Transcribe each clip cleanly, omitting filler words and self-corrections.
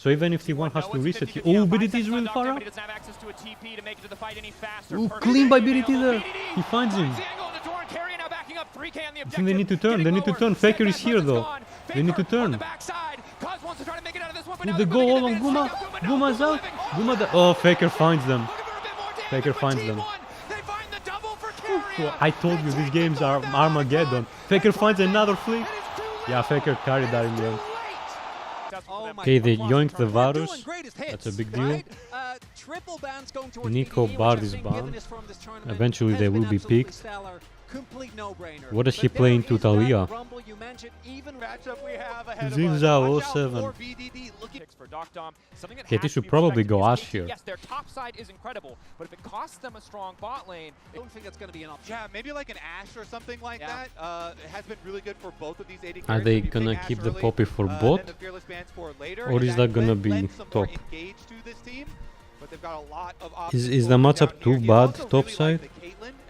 So even if T1 has to reset, oh, BDT is really far out. Oh, clean by BDT there. He finds him. I think they need to turn. They need to turn. Faker is here though. They need to turn. They go all on Guma. Guma's out. Oh, Faker finds them. Faker finds them. Oh, I told you these games are Armageddon. Faker finds another flick. Yeah, Faker carried that in the end. Okay, they yoinked the Varus. That's a big deal. Nico Bard is banned. Eventually they will be picked. What does he play into Talia? Zinza 07. Okay, they should probably go Ash here. Yes, their top side is incredible, but if it costs them a strong bot lane, I don't think that's going to be an option. Yeah, maybe like an Ashe or something like that. It has been really good for both of these AD Are they gonna keep the Poppy for bot? Or is that gonna be top? Is the matchup too bad top side?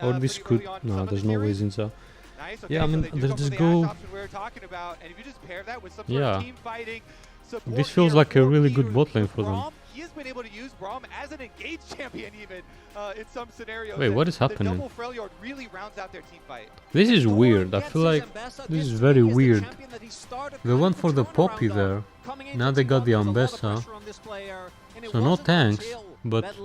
Or this could... No, there's no way Zinza. Yeah, I mean, let's just go... Yeah. This feels like a really good bot lane for them. He has been able to use Braum as an engaged champion even in some scenarios. Wait, what is happening? Really rounds out their team fight. This is weird. I feel like this is very weird. They went for the Poppy there. Now they got the Ambessa. So no tanks, but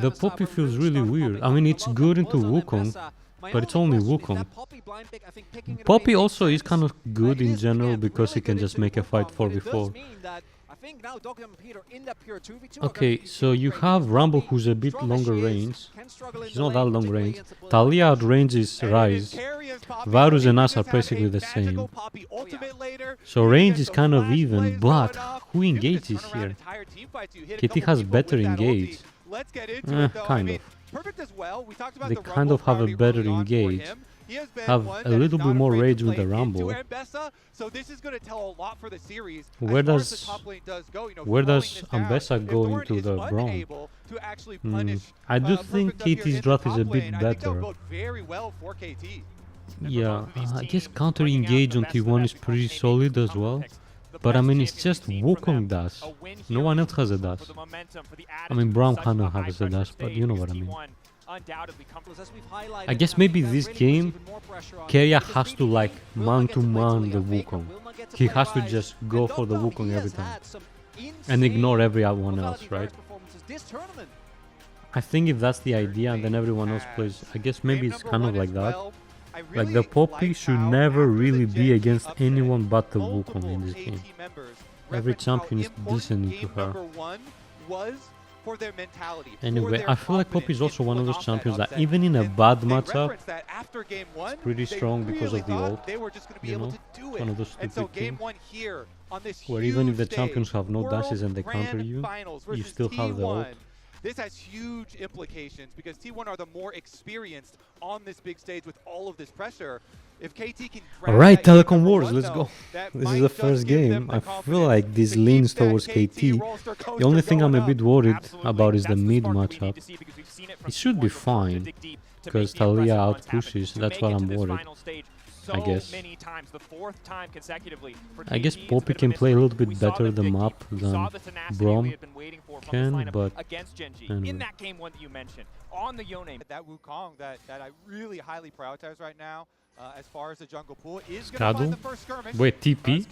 the Poppy feels really weird. I mean, it's good into Wukong, but it's only Wukong. Poppy also is kind of good in general because he can just make a fight 4v4. Okay, so you have Rumble who's a bit longer range. He's not that long range. Talia outranges Ryze. Varus and us are basically the same. So range is kind of even, but who engages here? KT has better engage. Kind of. They kind of have a better engage. Have a little bit more rage with the Rumble. Where does Ambessa go into the Braum? I do think KT's draft is a bit better. Yeah, I guess counter engage on T1 is pretty solid as well. But I mean, it's just Wukong dash. No one else has a dash. I mean, Braum kind of has a dash, but you know what I mean. I guess maybe this game, Keria has to like man-to-man the Wukong. He has to just go for the Wukong every time. And ignore everyone else, right? I think if that's the idea and then everyone else plays, I guess maybe it's kind of like that. Like the Poppy should never really be against anyone but the Wukong in this game. Every champion is decent into her. Anyway, I feel like Poppy is also one of those champions that even in a bad matchup, it's pretty strong because of the ult. You know, one of those stupid things. Where even if the champions have no dashes and they counter you, you still have the ult. This has huge implications because T1 are the more experienced on this big stage with all of this pressure. If KT can Alright, Telecom Wars, let's go. This is the first game. I feel like this leans towards KT. The only thing I'm a bit worried about is the mid matchup. It should be fine, because Talia out pushes, that's what I'm worried. I guess. I guess Poppy can play a little bit better the map than Braum can, but anyway. That Wukong that I really highly prioritize right now as far as the jungle pool is going to find the first skirmish. Wait, TP?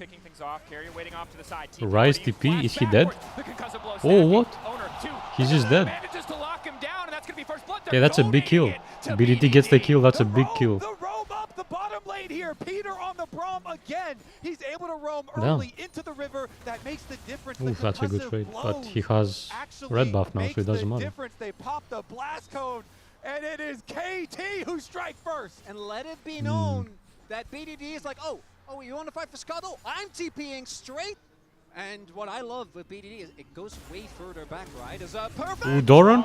Ryze TP? Is he dead? Oh, what? He's just dead. Okay, that's a big kill. BDT gets the kill, that's a big kill. Here, Peter on the Braum again. He's able to roam early into the river. That makes the difference. Ooh, that's a good trade, but he has red buff now, so it doesn't matter. They pop the blast code, and it is KT who strike first. And let it be known that BDD is like, oh, you want to fight for Scuttle? I'm TPing straight. And what I love with BDD is it goes way further back, right? Is a perfect. Ooh, Doran?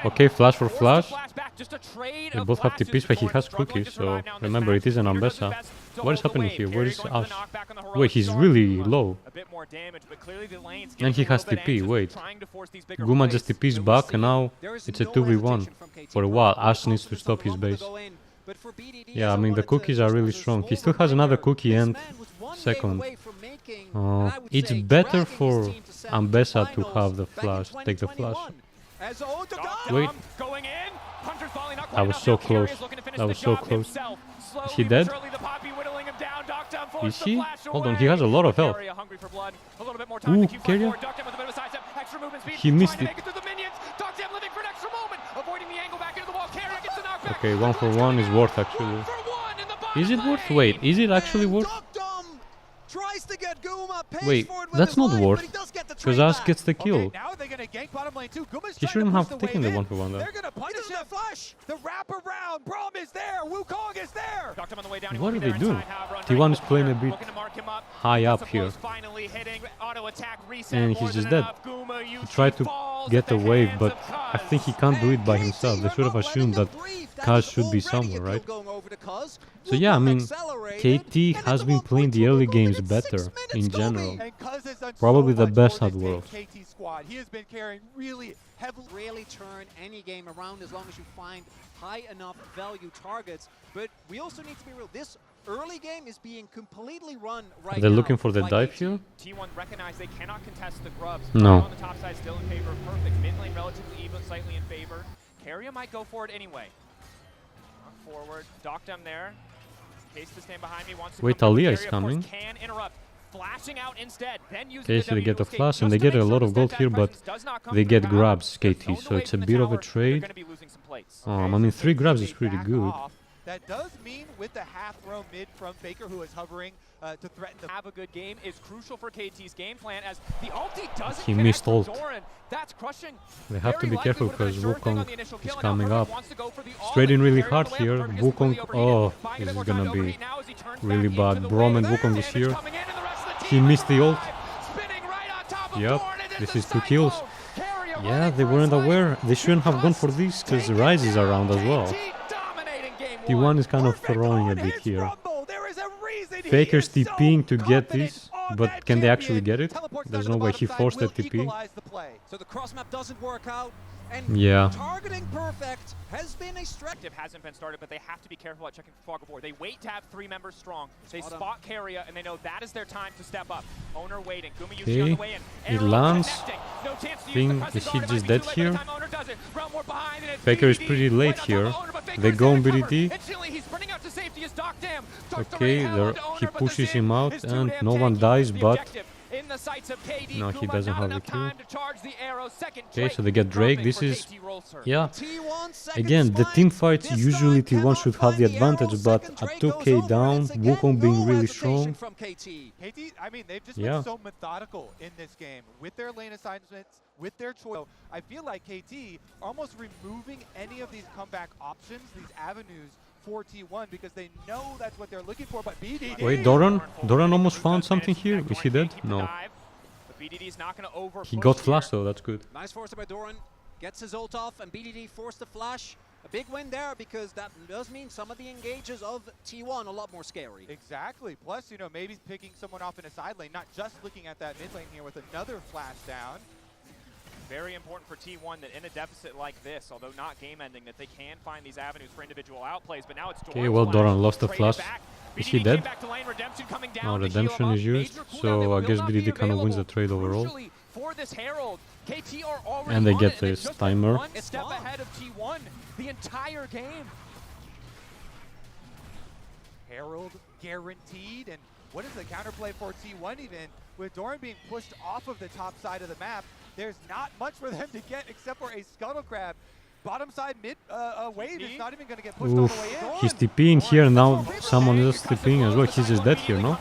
Okay, flash for flash. They both have TPs, but he has cookies, so remember, it is an Ambessa. What is happening here? Where is Ash? Wait, he's really low. And he has TP, wait. Guma just TPs back, and now it's a 2v1. For a while, Ash needs to stop his base. Yeah, I mean, the cookies are really strong. He still has another cookie and second. attacking. And I would It's say better dragging his for team to semi Ambessa to finals have the back in flash, take the flash. 2021. As Wait. Going in. Hunter's volley not I quite was enough. so Now close. Carrier's looking to finish That the was so job close. himself. Slowly he but dead? surely the Poppy whittling him down. Duckdown forced Is the he? flash Hold on, away. he has a lot of health. Carrier hungry for blood. A little bit more time Ooh, to keep Carrier. forward. Duckdown with a bit of a sidestep. Extra movement speed. He missed trying to it. make it through the minions. Duckdown living for an extra moment. Avoiding the angle back into the wall. Carrier gets the knockback. Okay, 1-for-1 is worth actually. 1-for-1 in the bottom Is it worth? lane. Wait, is it actually worth? tries to get Guma, pays Wait, for it with that's his not life, worth. but he does get the Because trade Ash back. gets the kill. Okay, now they're gonna gank bottom lane too. Guma's He trying shouldn't to have push the taken the wave in. 1-for-1 there. They're gonna punish him. Flash. The wrap around. Braum is there. Wukong is there. Knocked him on the way down. He What won't are be they there in doing? time. However, on T1 very is close playing a here. bit Looking to mark him up. high Lots up of here. blows finally hitting. Auto attack reset. And more he's just than dead. enough. Guma, He UC tried to falls get at the the wave, hands but of I think he Kuz. can't do it by KT, himself. They we're should have not assumed letting that them breathe. That Kuz is should be already a somewhere, kill right? going over to Kuz. So yeah, I mean, Accelerated, KT and has it's been a playing the 1.2 early goal games within 6 better minutes, in Gobi. general. And Cuz has done Probably so the much best for at this Worlds. KT squad. He has been carrying really heavily. Really turn any game around as long as you find high enough value targets. But we also need to be real. This early game is being completely run right They're now looking for the by dive KT. here. T1 recognize they cannot contest the grubs. No. On the top side, still in favor of Perfect. Mid lane relatively even, slightly in favor. Carrier might go for it anyway. Not forward. Docked him there. Case to stand behind me. Wants to Wait, come forward. Talia is Carrier, of course, coming. Can interrupt. Flashing out instead. Then using Okay, the so they get the escape flash and just they to get make a lot sure of gold that here, but presence does not come they through get power. grabs, They're KT, zoned so away it's a from the bit of a tower. They're trade. gonna be losing some plates. I mean, 3 grabs is pretty Back good. off. That does mean with the half throw mid from Faker, who is hovering to threaten the Have a good game is crucial for KT's game plan as the ulti doesn't He connect missed from ult. Doran. That's crushing. They have to Very be likely careful would've been a because sure thing on Wukong the initial is kill, and now coming Perfect up. wants to go for the Straight in all-in. really Carrier hard on the way here. up, Perfect gets Wukong, completely overheated. oh, Buying a this bit is more time gonna to be overheat now as he turns really back bad. into the Braum wave. and There's Wukong is damage here. coming in, and the rest of the He team missed the ult. alive. Spinning right on top of Yep, Doran, and this it's is the 2 kills. cycle. Carrier Yeah, running they for weren't his life. aware. They shouldn't have gone for this because Rise is around as well. KT dominating game T1 one. is kind of Perfect throwing a on bit his here. rumble. There is a reason he Faker's is so TPing to get confident this, on but that can they actually champion. get it? Teleports There's down to no the way bottom he side, forced the will TP. equalize the play. So the cross map doesn't work out. And Yeah. targeting Perfect has been a stretch. Hasn't been started, but they have to be careful at checking for fog of war. They wait to have 3 members strong. They Spot 'em. spot Carrier, and they know that is their time to step up. Owner waiting. Guma Okay, UC on the way in. it Arrow lands. connecting. No chance to use Think, the pressing is he guard. It just might be dead too late by here? the time Owner does it. Realm more behind, and it's Faker is BDD pretty late right on top here. of Owner, but Faker They is go there on to cover. BDD. Instantly, he's sprinting out to safety as Docked him. Okay, there, he pushes him out and no one dies, but in the sights of KD, no, he Guma, doesn't not have the enough kill. time to charge the arrow. Second Okay, trait so they get Drake. perfect This for is, KT Rolser. yeah. T1 second Again, the spike. team fights, This usually time T1 should cannot have the find arrow. advantage, but Second at Drake 2k goes down, over. It's again Wukong being no really hesitation strong. from KT. KT, I mean, they've just Yeah. been so methodical in this game with their lane assignments, with their choice. So I feel like KT almost removing any of these comeback options, these avenues for T1 because they know that's what they're looking for. But BDD. Wait, Doran almost found something here. Is he dead? No. He got flashed though, that's good. Nice force by Doran. Gets his ult off, and BDD forced the flash. A big win there because that does mean some of the engages of T1 a lot more scary. Exactly. Plus, you know, maybe picking someone off in a side lane, not just looking at that mid lane here with another flash down. Very important for T1 that in a deficit like this, although not game ending, that they can find these avenues for individual outplays. But now it's Doran's Okay, well, flash, Doran lost the traded flash. back. Is BDD he came dead? back to lane, Redemption coming down No, to heal Redemption him up. is used, Major cooldown so that I will guess not be BDD kind of wins the available. trade overall. Crucially, for this Herald, KT are already And they on get it, and this just timer. one It's step gone. ahead of T1 the entire game. Herald guaranteed. And what is the counterplay for T1 even? With Doran being pushed off of the top side of the map, there's not much for them to get except for a scuttle crab. Bottom side mid wave is not even going to get pushed all the way in. He's TPing here, now someone else TPing as well. He's just dead here, no?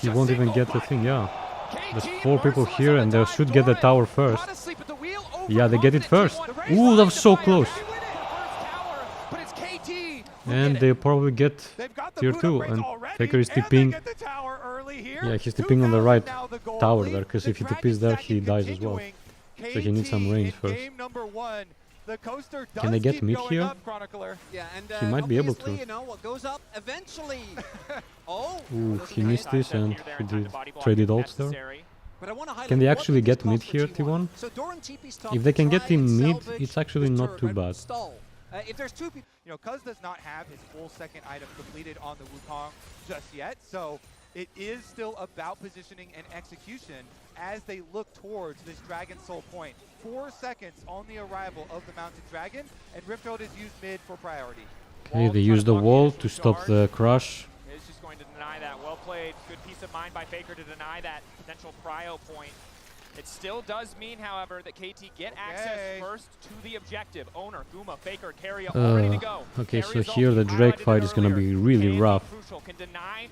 He won't even get the thing, yeah. There's 4 people here and they should get the tower first. Yeah, they get it first. Ooh, that was so close. And they probably get tier 2 and Faker is TPing. Yeah, he's TPing on the right tower there, because if he TPs there, he dies as well. So he needs some range first. Can they get mid here? Yeah, and He might be able to. obviously, you know, what goes up eventually. Oh, Ooh, doesn't he make missed it. this and he did traded ults there. But I want to highlight Can they what actually this get cost mid for here, T1? T1? So Doran TP's top, If they can get try him and mid, salvage it's actually this not turret, too right? bad. Stall. If there's 2 people, You know, Cuz does not have his full second item completed on the Wukong just yet, so it is still about positioning and execution as they look towards this Dragon Soul point. 4 seconds on the arrival of the Mounted Dragon, and Rift Herald is used mid for priority. Okay, they use the wall to stop the crush. Is just going to deny that. Well played. Good piece of mind by Faker to deny that potential prio point. It still does mean, however, that KT get access first to the objective. Owner, Guma, Faker, Carrier, all ready to go. Okay, so Carrier's here the ulti Drake highlighted fight is gonna be really Can rough. crucial. Can deny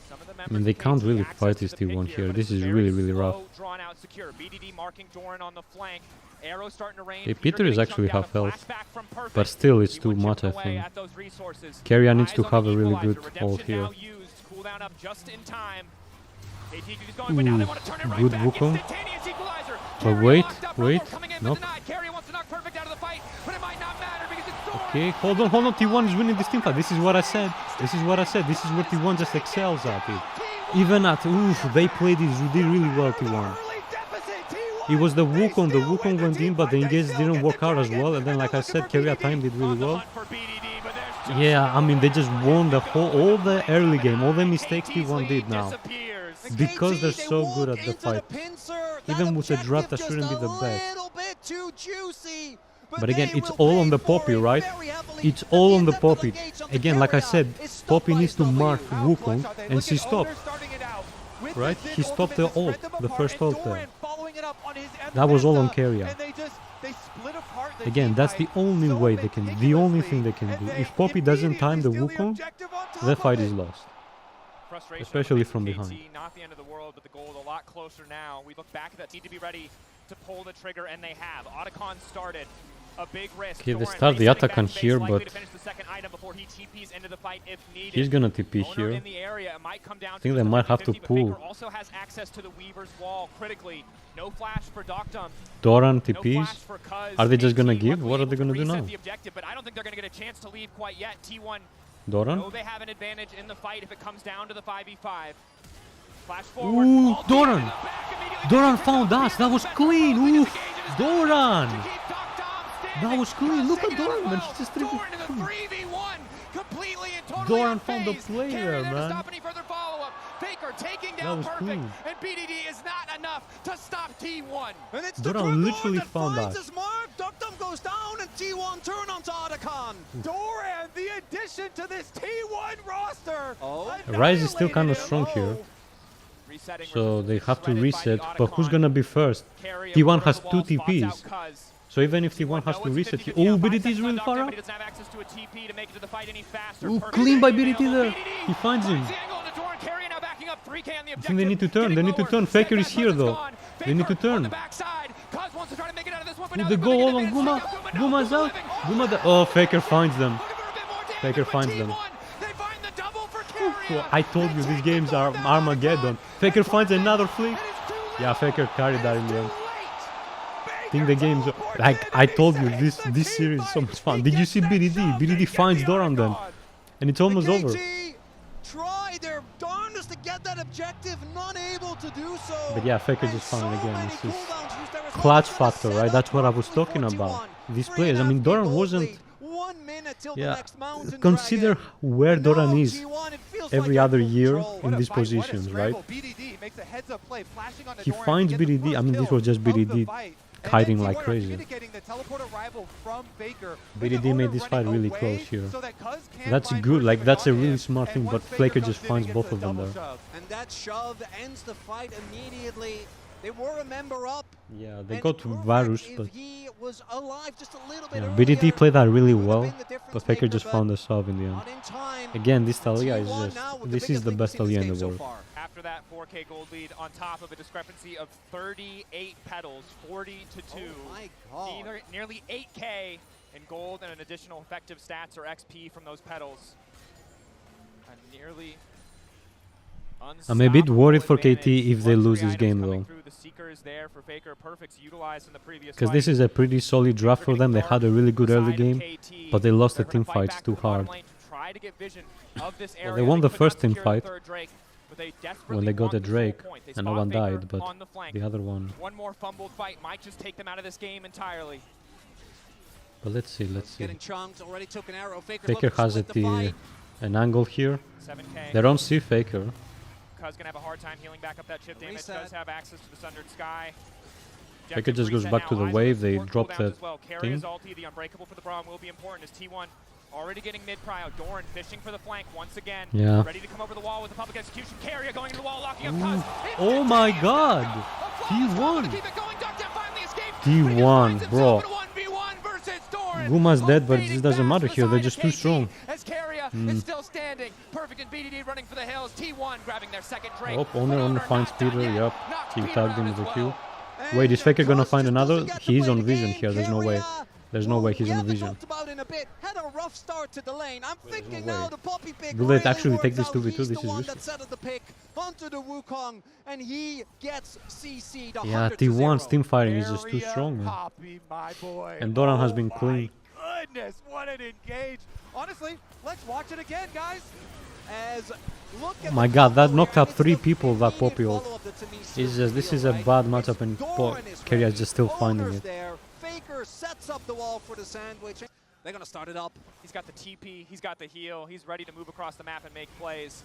some of the I mean, they members can't of really KT fight access this to the T1 pick here. but This it's is very really, really slow, rough. Drawn out, secure. BDD marking Doran on the flank. Arrow starting to rain. Okay, Peter is getting actually chunked half down. A health, flashback from Perfect. but still it's He too would chip much, I away think. at those resources. Carrier needs Eyes to on have the a really equalizer. good ult Redemption here. now used. Cooldown up just in time. KT is going, but now they want to turn it right Good back. Wukong. Instantaneous equalizer. But Carrier wait, locked up. wait, Rumble coming in, nope. but denied. Carrier wants to knock Perfect out of the fight, but it might not matter because it's Doran. Okay, hold on, T1 is winning this team fight. This is what I said. This is what I said. This is where T1 just excels at it. Even at, they played this really well, T1. It was the Wukong went in, but the engage didn't work out as well. And then, like I said, Carrier timed it really well. Yeah, I mean, they just won the all the early game, all the mistakes T1 did now. Because they're so good at the fight. Even with a draft that shouldn't be the best. But again, it's all on the Poppy, right? It's all on the Poppy. Again, like I said, Poppy needs to mark Wukong, and she stopped. Right? He stopped the ult, the first ult there. That was all on Carrier. Again, that's the only way they can, the only thing they can do. If Poppy doesn't time the Wukong, the fight is lost. Especially from behind. Not the end of the world, but the goal a lot closer now. We look back at that, need to be ready to pull the trigger, and they have. Otacon started. A big risk. Okay, they start the Otacon here, but he's gonna TP here. I think they might have to pull. Also has access to the Weaver's wall critically. No flash for Doctum. Doran TPs. Are they just gonna give? What are they gonna do now? But I don't think they're gonna get a chance to leave quite yet. T1 Doran? know they have an advantage in the fight if it comes down to the 5v5. Flash forward. Ooh, Doran! Doran found us. That was clean. Ooh, Doran! That was clean. Look at Doran, man. He's just Doran found the player, man. Faker taking That down was Perfect, clean. and BDD is not enough to stop T1. And it's Doran literally found us. his mark. Duckdom goes down, and T1 turn onto Otacon. Doran, the addition to this T1 roster. Rise is still kind of strong here. So they have to reset. But who's gonna be first? T1 has 2 TPs. So even if T1 has to reset, oh, BDT is really far out. Oh, clean by BDT there. He finds him. I think they need to turn. They need to turn. Faker is here though. They need to turn. Oh, they go all on Guma. Guma's out. Oh, Faker finds them. Faker finds them. Oh, I told you these games are Armageddon. Faker finds another flick. Yeah, Faker carried that in the end. I think the game's like I told you, this series is so much fun. Did you see BDD? BDD finds Doran then, and it's almost over. Try their darndest to get that objective, not able to do so. But yeah, Faker just found it again. This is clutch factor, right? That's what I was talking about. These players. I mean, Doran wasn't. Yeah, consider where Doran is every other year in these positions, right? He finds BDD. I mean, this was just BDD kiting like crazy. BDD made this fight really close here. That's good, like that's a really smart thing, but Faker just finds both of them there. And that shove ends the fight immediately. They were a member up. Yeah, they got Varus, but he was alive just a little bit yeah, earlier, BDD played that really well, been the difference but Faker maker, just found the solve in the end. not in time. Again, this Talia is T1 just, now with this the is the biggest best lead Talia in in this the game world. so far. After that 4K gold lead on top of a discrepancy of 38 petals, 40-2. Oh my God. Nearly 8K in gold and an additional effective stats or XP from those petals. A nearly I'm a bit worried for KT if they lose this game though. Because this is a pretty solid draft for them. They had a really good early game, but they lost the team fights too hard. Well, they won the first team fight when they got the Drake, and no one died, but the other one. One more fumbled fight might just take them out of this game entirely. But let's see, let's see. Getting chunked, already took an arrow. Faker has an angle here. 7K. They don't see Faker. Cuz gonna have a hard time healing back up that chip damage. Reset. Does have access to the Sundered Sky. Faker just goes Reset back to now. the Eyes wave, on they four drop cooldowns that as well. thing. Carrier's ulti, the unbreakable for the Braum will be important as T1 already getting mid prio. Doran fishing for the flank once again. Yeah. Ready to come over the wall with the public execution. Carrier going into the wall, locking up Cuz. Oh my god! T1! Keep it going. Duckdown finally escaped. T1, bro. 1v1 versus Doran. Guma's dead, but this Fading doesn't fast matter to here, the they're side just of too KT strong. As Carrier is still standing. Perfect and BDD running for the hills. T1 grabbing their second Drake. Oh, Owner finds not done Peter, yet. yep. Knocks He Peter tagged out him as with a well. kill. And Wait, is Faker gonna Trust find just another? doesn't get to He's play on the vision game. here, there's no way. Carrier, There's no way he's we on haven't vision. talked about in a bit. Had a rough start to the lane. I'm thinking no now way. the Poppy pick Will they really actually take worked this out. 2v2? He's This the is one risky. that set up the pick onto the Wukong, and he gets CC'd. Yeah, T1's team fighting is just too strong, man. Poppy, my boy. And Doran has been my clean. Goodness, what an engage. Honestly, let's watch it again, guys. As look at My the god, that combo knocked here, up and 3 it's the people, that immediate Poppy ult. follow-up that to me It's seals just, the this deal, is a right? bad It's matchup and Doran is Keria is ready. just still finding Owner's it. there. Faker sets up the wall for the sandwich. They're gonna start it up. He's got the TP, he's got the heal, he's ready to move across the map and make plays.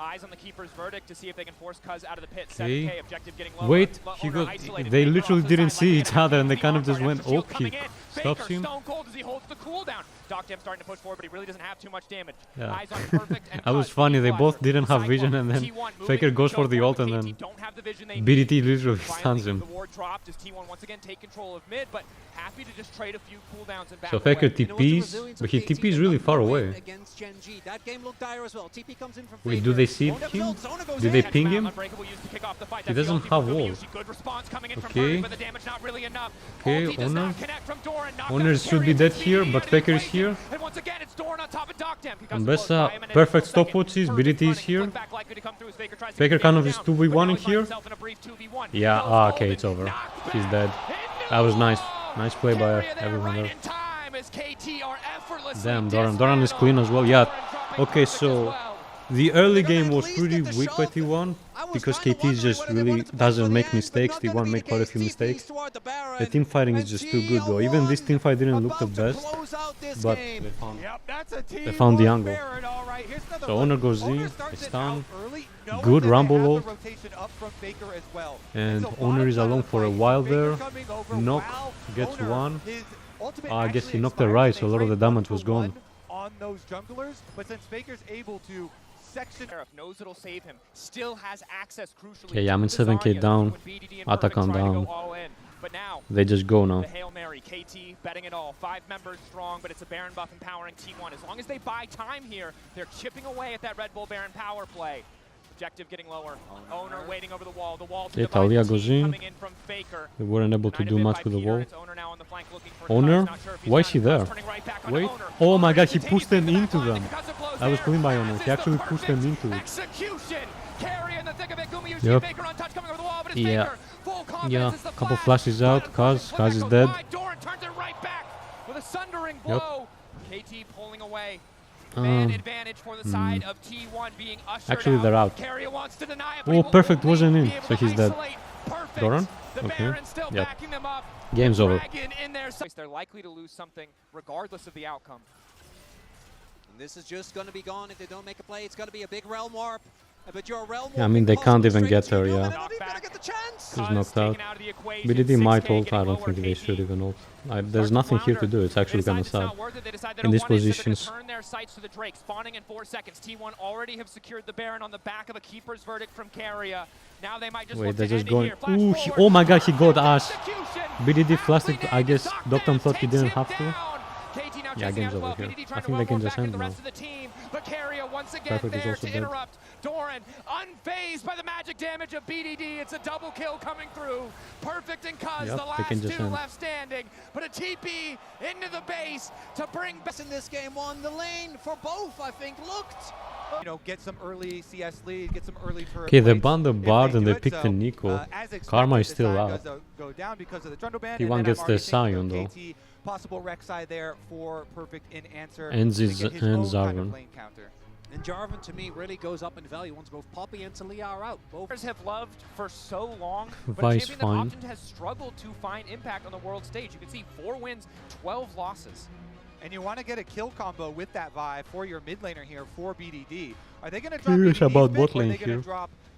Eyes on the keeper's verdict to see if they can force Cuz out of the pit. 7K objective getting lower. Wait, he Owner got. isolated. They Faker literally off the didn't side see like each an other and they MVP kind of just on went, Shield oh, coming he in. stops Faker him. stone cold as he holds the cooldown. Docdam starting to push forward, but he really doesn't have too much damage. Yeah. Eyes on perfect and That was Cuz, funny, they T1, both didn't have Cyclone, vision and then T1 moving Faker to goes for the choke ult point, and but then KT don't have the vision they need. BDT literally Finally, stuns him. The ward dropped as T1 once again take control of mid, but happy to just trade a few cooldowns and back So Faker away. TPs, but he TPs really far away. Against Gen G. That game looked dire as well. TP comes in from Wait, Faker. do they see Won't have him? results. Zona goes Did they in. ping him? Unbreakable used to kick off the fight. He That's the doesn't ulti have from walls. Gumayusi. Good response coming in from Okay. Birdie, but the damage not really enough. Okay, Ulti does Owner. not connect from Doran. Knocked Owner out should be Carrier. dead Speedy here, into but the Faker is equation. here. And once again, it's Doran on top of Docdam. Ambessa, perfect stopwatches, BDT is here. Faker kind of is 2v1 in here. Yeah, okay, it's over. He's dead. That was nice. Nice play by everyone there. Damn, Doran is clean as well. Yeah, okay, so the early game was pretty weak by T1 because KT just really doesn't make mistakes. T1 made quite a few mistakes. The team fighting is just too good though. Even this team fight didn't look the best, but they found the angle. So Owner goes in, stun, good rumble ult, and Owner is alone for a while there. Knock gets one. I guess he knocked the right, so a lot of the damage was gone. On those junglers, but since Faker's able to section knows it'll save him, still has access crucially. Yeah, I'm in to the 7K Zarya, down. with BDD and Attack Perfect on trying to down. go all in. But now, They just go now. the Hail Mary, KT betting it all. 5 members strong, but it's a Baron buff empowering T1. As long as they buy time here, they're chipping away at that Red Bull Baron power play. Objective getting lower. Owner waiting over the wall. The wall to Yeah, divide the Talia team goes in. coming in from Faker. They weren't able to United do bit much by with the Peter, wall. it's Owner now on the flank looking for Owner? Cuz. Not sure if he's Why is done. he there? Turning right back on Wait. Owner. Oh my Owner god, he continues pushed to them the back into line. them. Because of blows That was there. clean by Owner. He Passes actually the pushed them perfect into it. Execution. Carry in the thick of it. Gumayusi, Yep. Faker untouched coming over the wall, but it's Yeah. Faker. Full confidence Yeah, is the couple flash. flashes out. Kaz is Goes dead. wide. Doran turns it right back with a sundering Yep. blow. KT pulling away. Man advantage for the side of T1 being ushered Actually, they're out. Carrier wants to deny it, Oh, but he will Perfect only wasn't in, be able so to he's dead. isolate Perfect. Doran? The Okay. Baron still Yep. backing them up. Game's over. Dragon in their sights. They're likely to lose something regardless of the outcome. And this is just going to be gone if they don't make a play. It's going to be a big realm warp. But your realm Yeah, I warp mean, they impossible can't even straight get to there, you, yeah. and they're not even gonna get the chance. He's Cuz knocked out. taken out of the equation, BDD might 6K ult. I getting don't lower, think they KT should even ult. There's starts to nothing here to flounder. do. It's actually They kind of decide it's sad. not worth it. They decide they In don't these want it, so they're positions. gonna turn their sights to the Drake. Spawning in 4 seconds. T1 already have secured the Baron on the back of a keeper's verdict from Carrier. Now they might just Wait, look they're to just end it going. here. Flash Ooh, forward. oh my god, he got us. Execution. BDD flashed it. Aptly I named. guess Doctam thought he takes didn't him have to. down. KT now Yeah, chasing game's out as over well. here. BDD I trying to think they run can more just back in end the now. rest of the team. But Carrier once again Perfect is there also to dead. interrupt. Doran unfazed by the magic damage of BDD. It's a double kill coming through. Perfect and Cuz, Yep, the they last can just two end. left standing. But a TP into the base to bring back. In this game one, the lane for both, I think, looked. you know, get some early CS lead, get some early turret Okay, they plates banned the if Bard and do they it. picked the Nico. As expected, Karma is the still side out. does go down because of the Trundle ban. T1 and then gets I'm the already thinking Sion, though. KT, possible Rek'Sai there for Perfect in answer. And to Ziz- get his and own kind of Zarvan. lane counter. And Jarvan, to me, really goes up in value once both Poppy and Talia are out. Both Players have loved for so long, but a Vice champion fine. that often has struggled to find impact on the world stage. You can see 4 wins, 12 losses. And you want to get a kill combo with that Vi for your mid laner here for BDD. Are they going to drop Curious BDD's about pick, bot or are lane they going here. to drop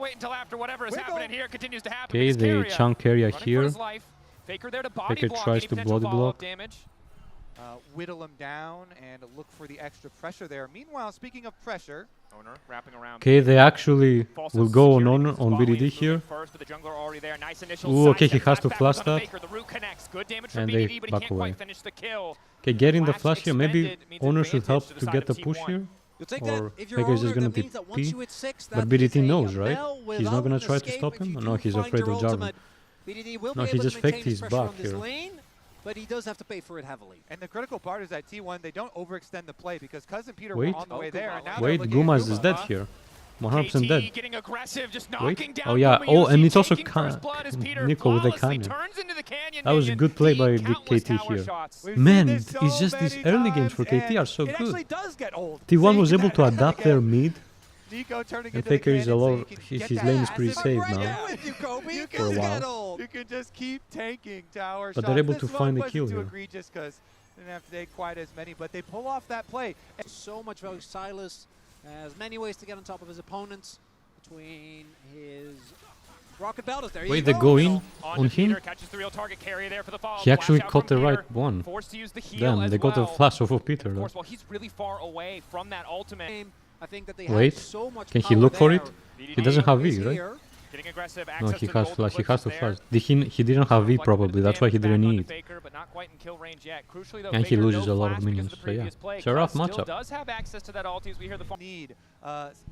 wait until after whatever is Wiggle. happening here continues to happen. Okay, It's they Keria chunk area running for here. his life. Faker there to body Faker block tries any to potential body follow-up block. damage. whittle him down and look for the extra pressure there. Meanwhile, speaking of pressure, Owner wrapping around. Okay, they actually will go on Honor on BDD here. First, but the jungler already there. Nice initial Ooh, okay, he sidestep. has to Flash flash back on that. Faker. The root connects. Good damage from And BDD, they but he back can't away. quite finish the kill. Okay, getting the Flash flash here. Maybe expended means Honor should advantage help to to the get the side of push T1. here. You'll take Or that. If you're Faker is just Owner, gonna that means that once TP. you hit 6, But that is BDT a knows, right? bell He's not gonna without try to escape stop if him? you No, do he's find afraid your of Jarvan. ultimate. BDD will No, be he able just to maintain faked his his pressure on back this here. lane, but he does have to pay for it heavily. and the critical part is that T1, they don't overextend the play because Cousin Peter Wait. were on the way Oh, there. Guma. And now they're Wait, looking at Gumas is Guma. dead here. 100% dead. KT getting aggressive, just Wait. knocking down Oh yeah. Guma, Oh, and usually it's also taking first blood as Peter Nico with the flawlessly canyon. turns into the canyon That was a minion, good play by beating countless KT tower here. shots. We've seen Man, this so it's just these many early games for times, KT are so and it good. actually does get old. T1 was Seeing able that to adapt their again. mid. Nico turning And into the Faker is a cannon so lot. you can His get lane that is pretty acid safe right now. there. with you, Kobe. You It can For a does while. get old. You can just keep tanking tower But shots. they're able This to one find the wasn't kill too here. egregious because they didn't have to take quite as many, but they pull off that play. So much value. Silas has many ways to get on top of his opponents between his rocket belters. There Wait, you they go. go in Onto on Peter, him. catches the real target carry there for the follow. He actually Flash out caught from the right Peter, one. Forced to use the heal Damn, as they got the well. flash off of Peter Of though. course, while he's really far away from that ultimate. I think that they Wait, have so much can he power look for there. it? He doesn't have Is V, right? here. Getting aggressive, No, access he to has golden flash. He has to glitches flash. there. He didn't have V Reflecting a bit probably. of That's why he damage didn't back onto need. Faker, but not quite in kill range yet. Crucially, though, And he Faker, loses no a lot of flash because minions, the so yeah. previous play. It's a rough Cuz matchup. still does have access to that ulti as we hear the Need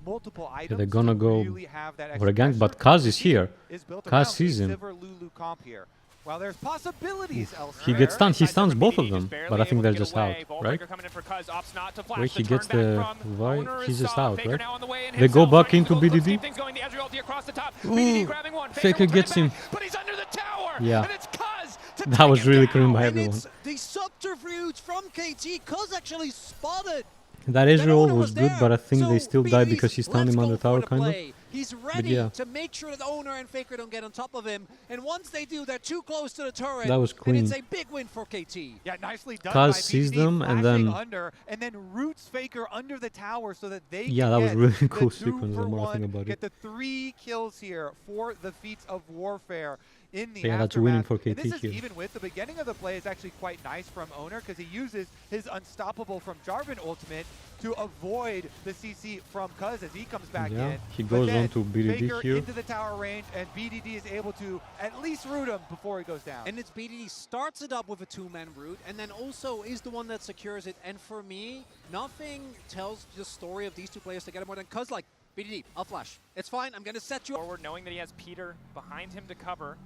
multiple items. they're gonna to go really have that for a extra gank, but pressure. Kaz is here. Is built Kaz around sees a him. Sivir Lulu comp here. While there's possibilities elsewhere. He gets stunned. He Side stuns from both BDD, of them, just barely but I think able they're to get just out, away. Ball right? breaker coming in for Cuz, opts not to flash. Wait, he The gets turn the back from why? Owner He's is just solid. out, Faker right? now on the way in They go himself, back trying into to keep BDD. things going. The Ezreal ulti across the top. Ooh, BDD grabbing one. Faker will turn gets it back, him. but he's under the tower. Yeah. And it's Cuz to That take was him really down. clean by And everyone. it's the subterfuge from KT. Cuz actually spotted. That That Ezreal Owner was good, there. but I think So they still died BDD's, because he stunned let's him on go the for tower, the kind of. play. He's ready yeah. to make sure that Owner and Faker don't get on top of him. And once they do, they're too close to the turret. That was And clean. it's a big win for KT. Yeah, nicely done. Kaz by sees BDD, them and flashing then- under, and then roots Faker under the tower so that they Yeah, can that was get really the cool 2 sequence, for the more I 1, think about get it. the 3 kills here for the feats of warfare in the Yeah, that's aftermath. winning for And KT this is here. even with the beginning of the play is actually quite nice from Owner because he uses his unstoppable from Jarvan ultimate to avoid the CC from Cuz as he comes back Yeah, in. he But goes then on to BDD Faker here. into the tower range, and BDD is able to at least root him before he goes down. And it's BDD starts it up with a 2-man route and then also is the one that secures it. And for me, nothing tells the story of these two players together more than Cuz like, BDD, I'll flash. It's fine, I'm going to set you up. Forward, knowing that he has Peter behind him to cover.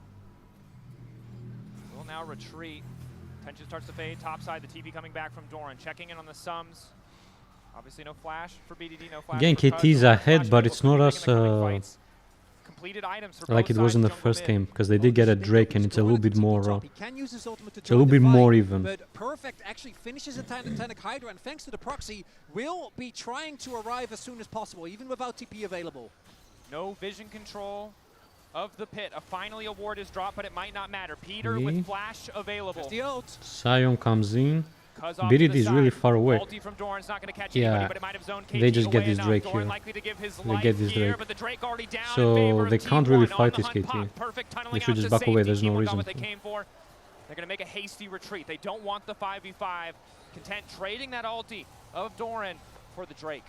Will now retreat. Tension starts to fade. Top side, the TP coming back from Doran. Checking in on the sums. Obviously no flash for BDD, no flash Again, for KT Cuz. is No ahead, flash but able it's to not make as in the coming fights. Completed items for like both it was sides in the jungle first mid. game, because they did get a Drake and it's a little bit more. He can use his ultimate to It's a little join the bit more fight, even. But Perfect actually finishes a Titanic Hydra, and thanks to the proxy, will be trying to arrive as soon as possible, even without TP available. No vision control of the pit. Finally a ward is dropped, but it might not matter. Peter Okay. with flash available. There's the ult. Sion comes in. Cuz off to BDD the is really side. far away. Ulti from Doran's not going to catch Yeah, anybody, but it might have zoned KT they just get away this enough. Drake Doran here. likely to give his They life get this here, Drake. but the Drake already down So in favor they of can't T1 really on fight the this hunt. KT. Pop. Perfect tunneling They should out just to back away, safety. there's no T1 got reason what they to. came for. They're going to make a hasty retreat. They don't want the 5v5. Content trading that ulti of Doran for the Drake.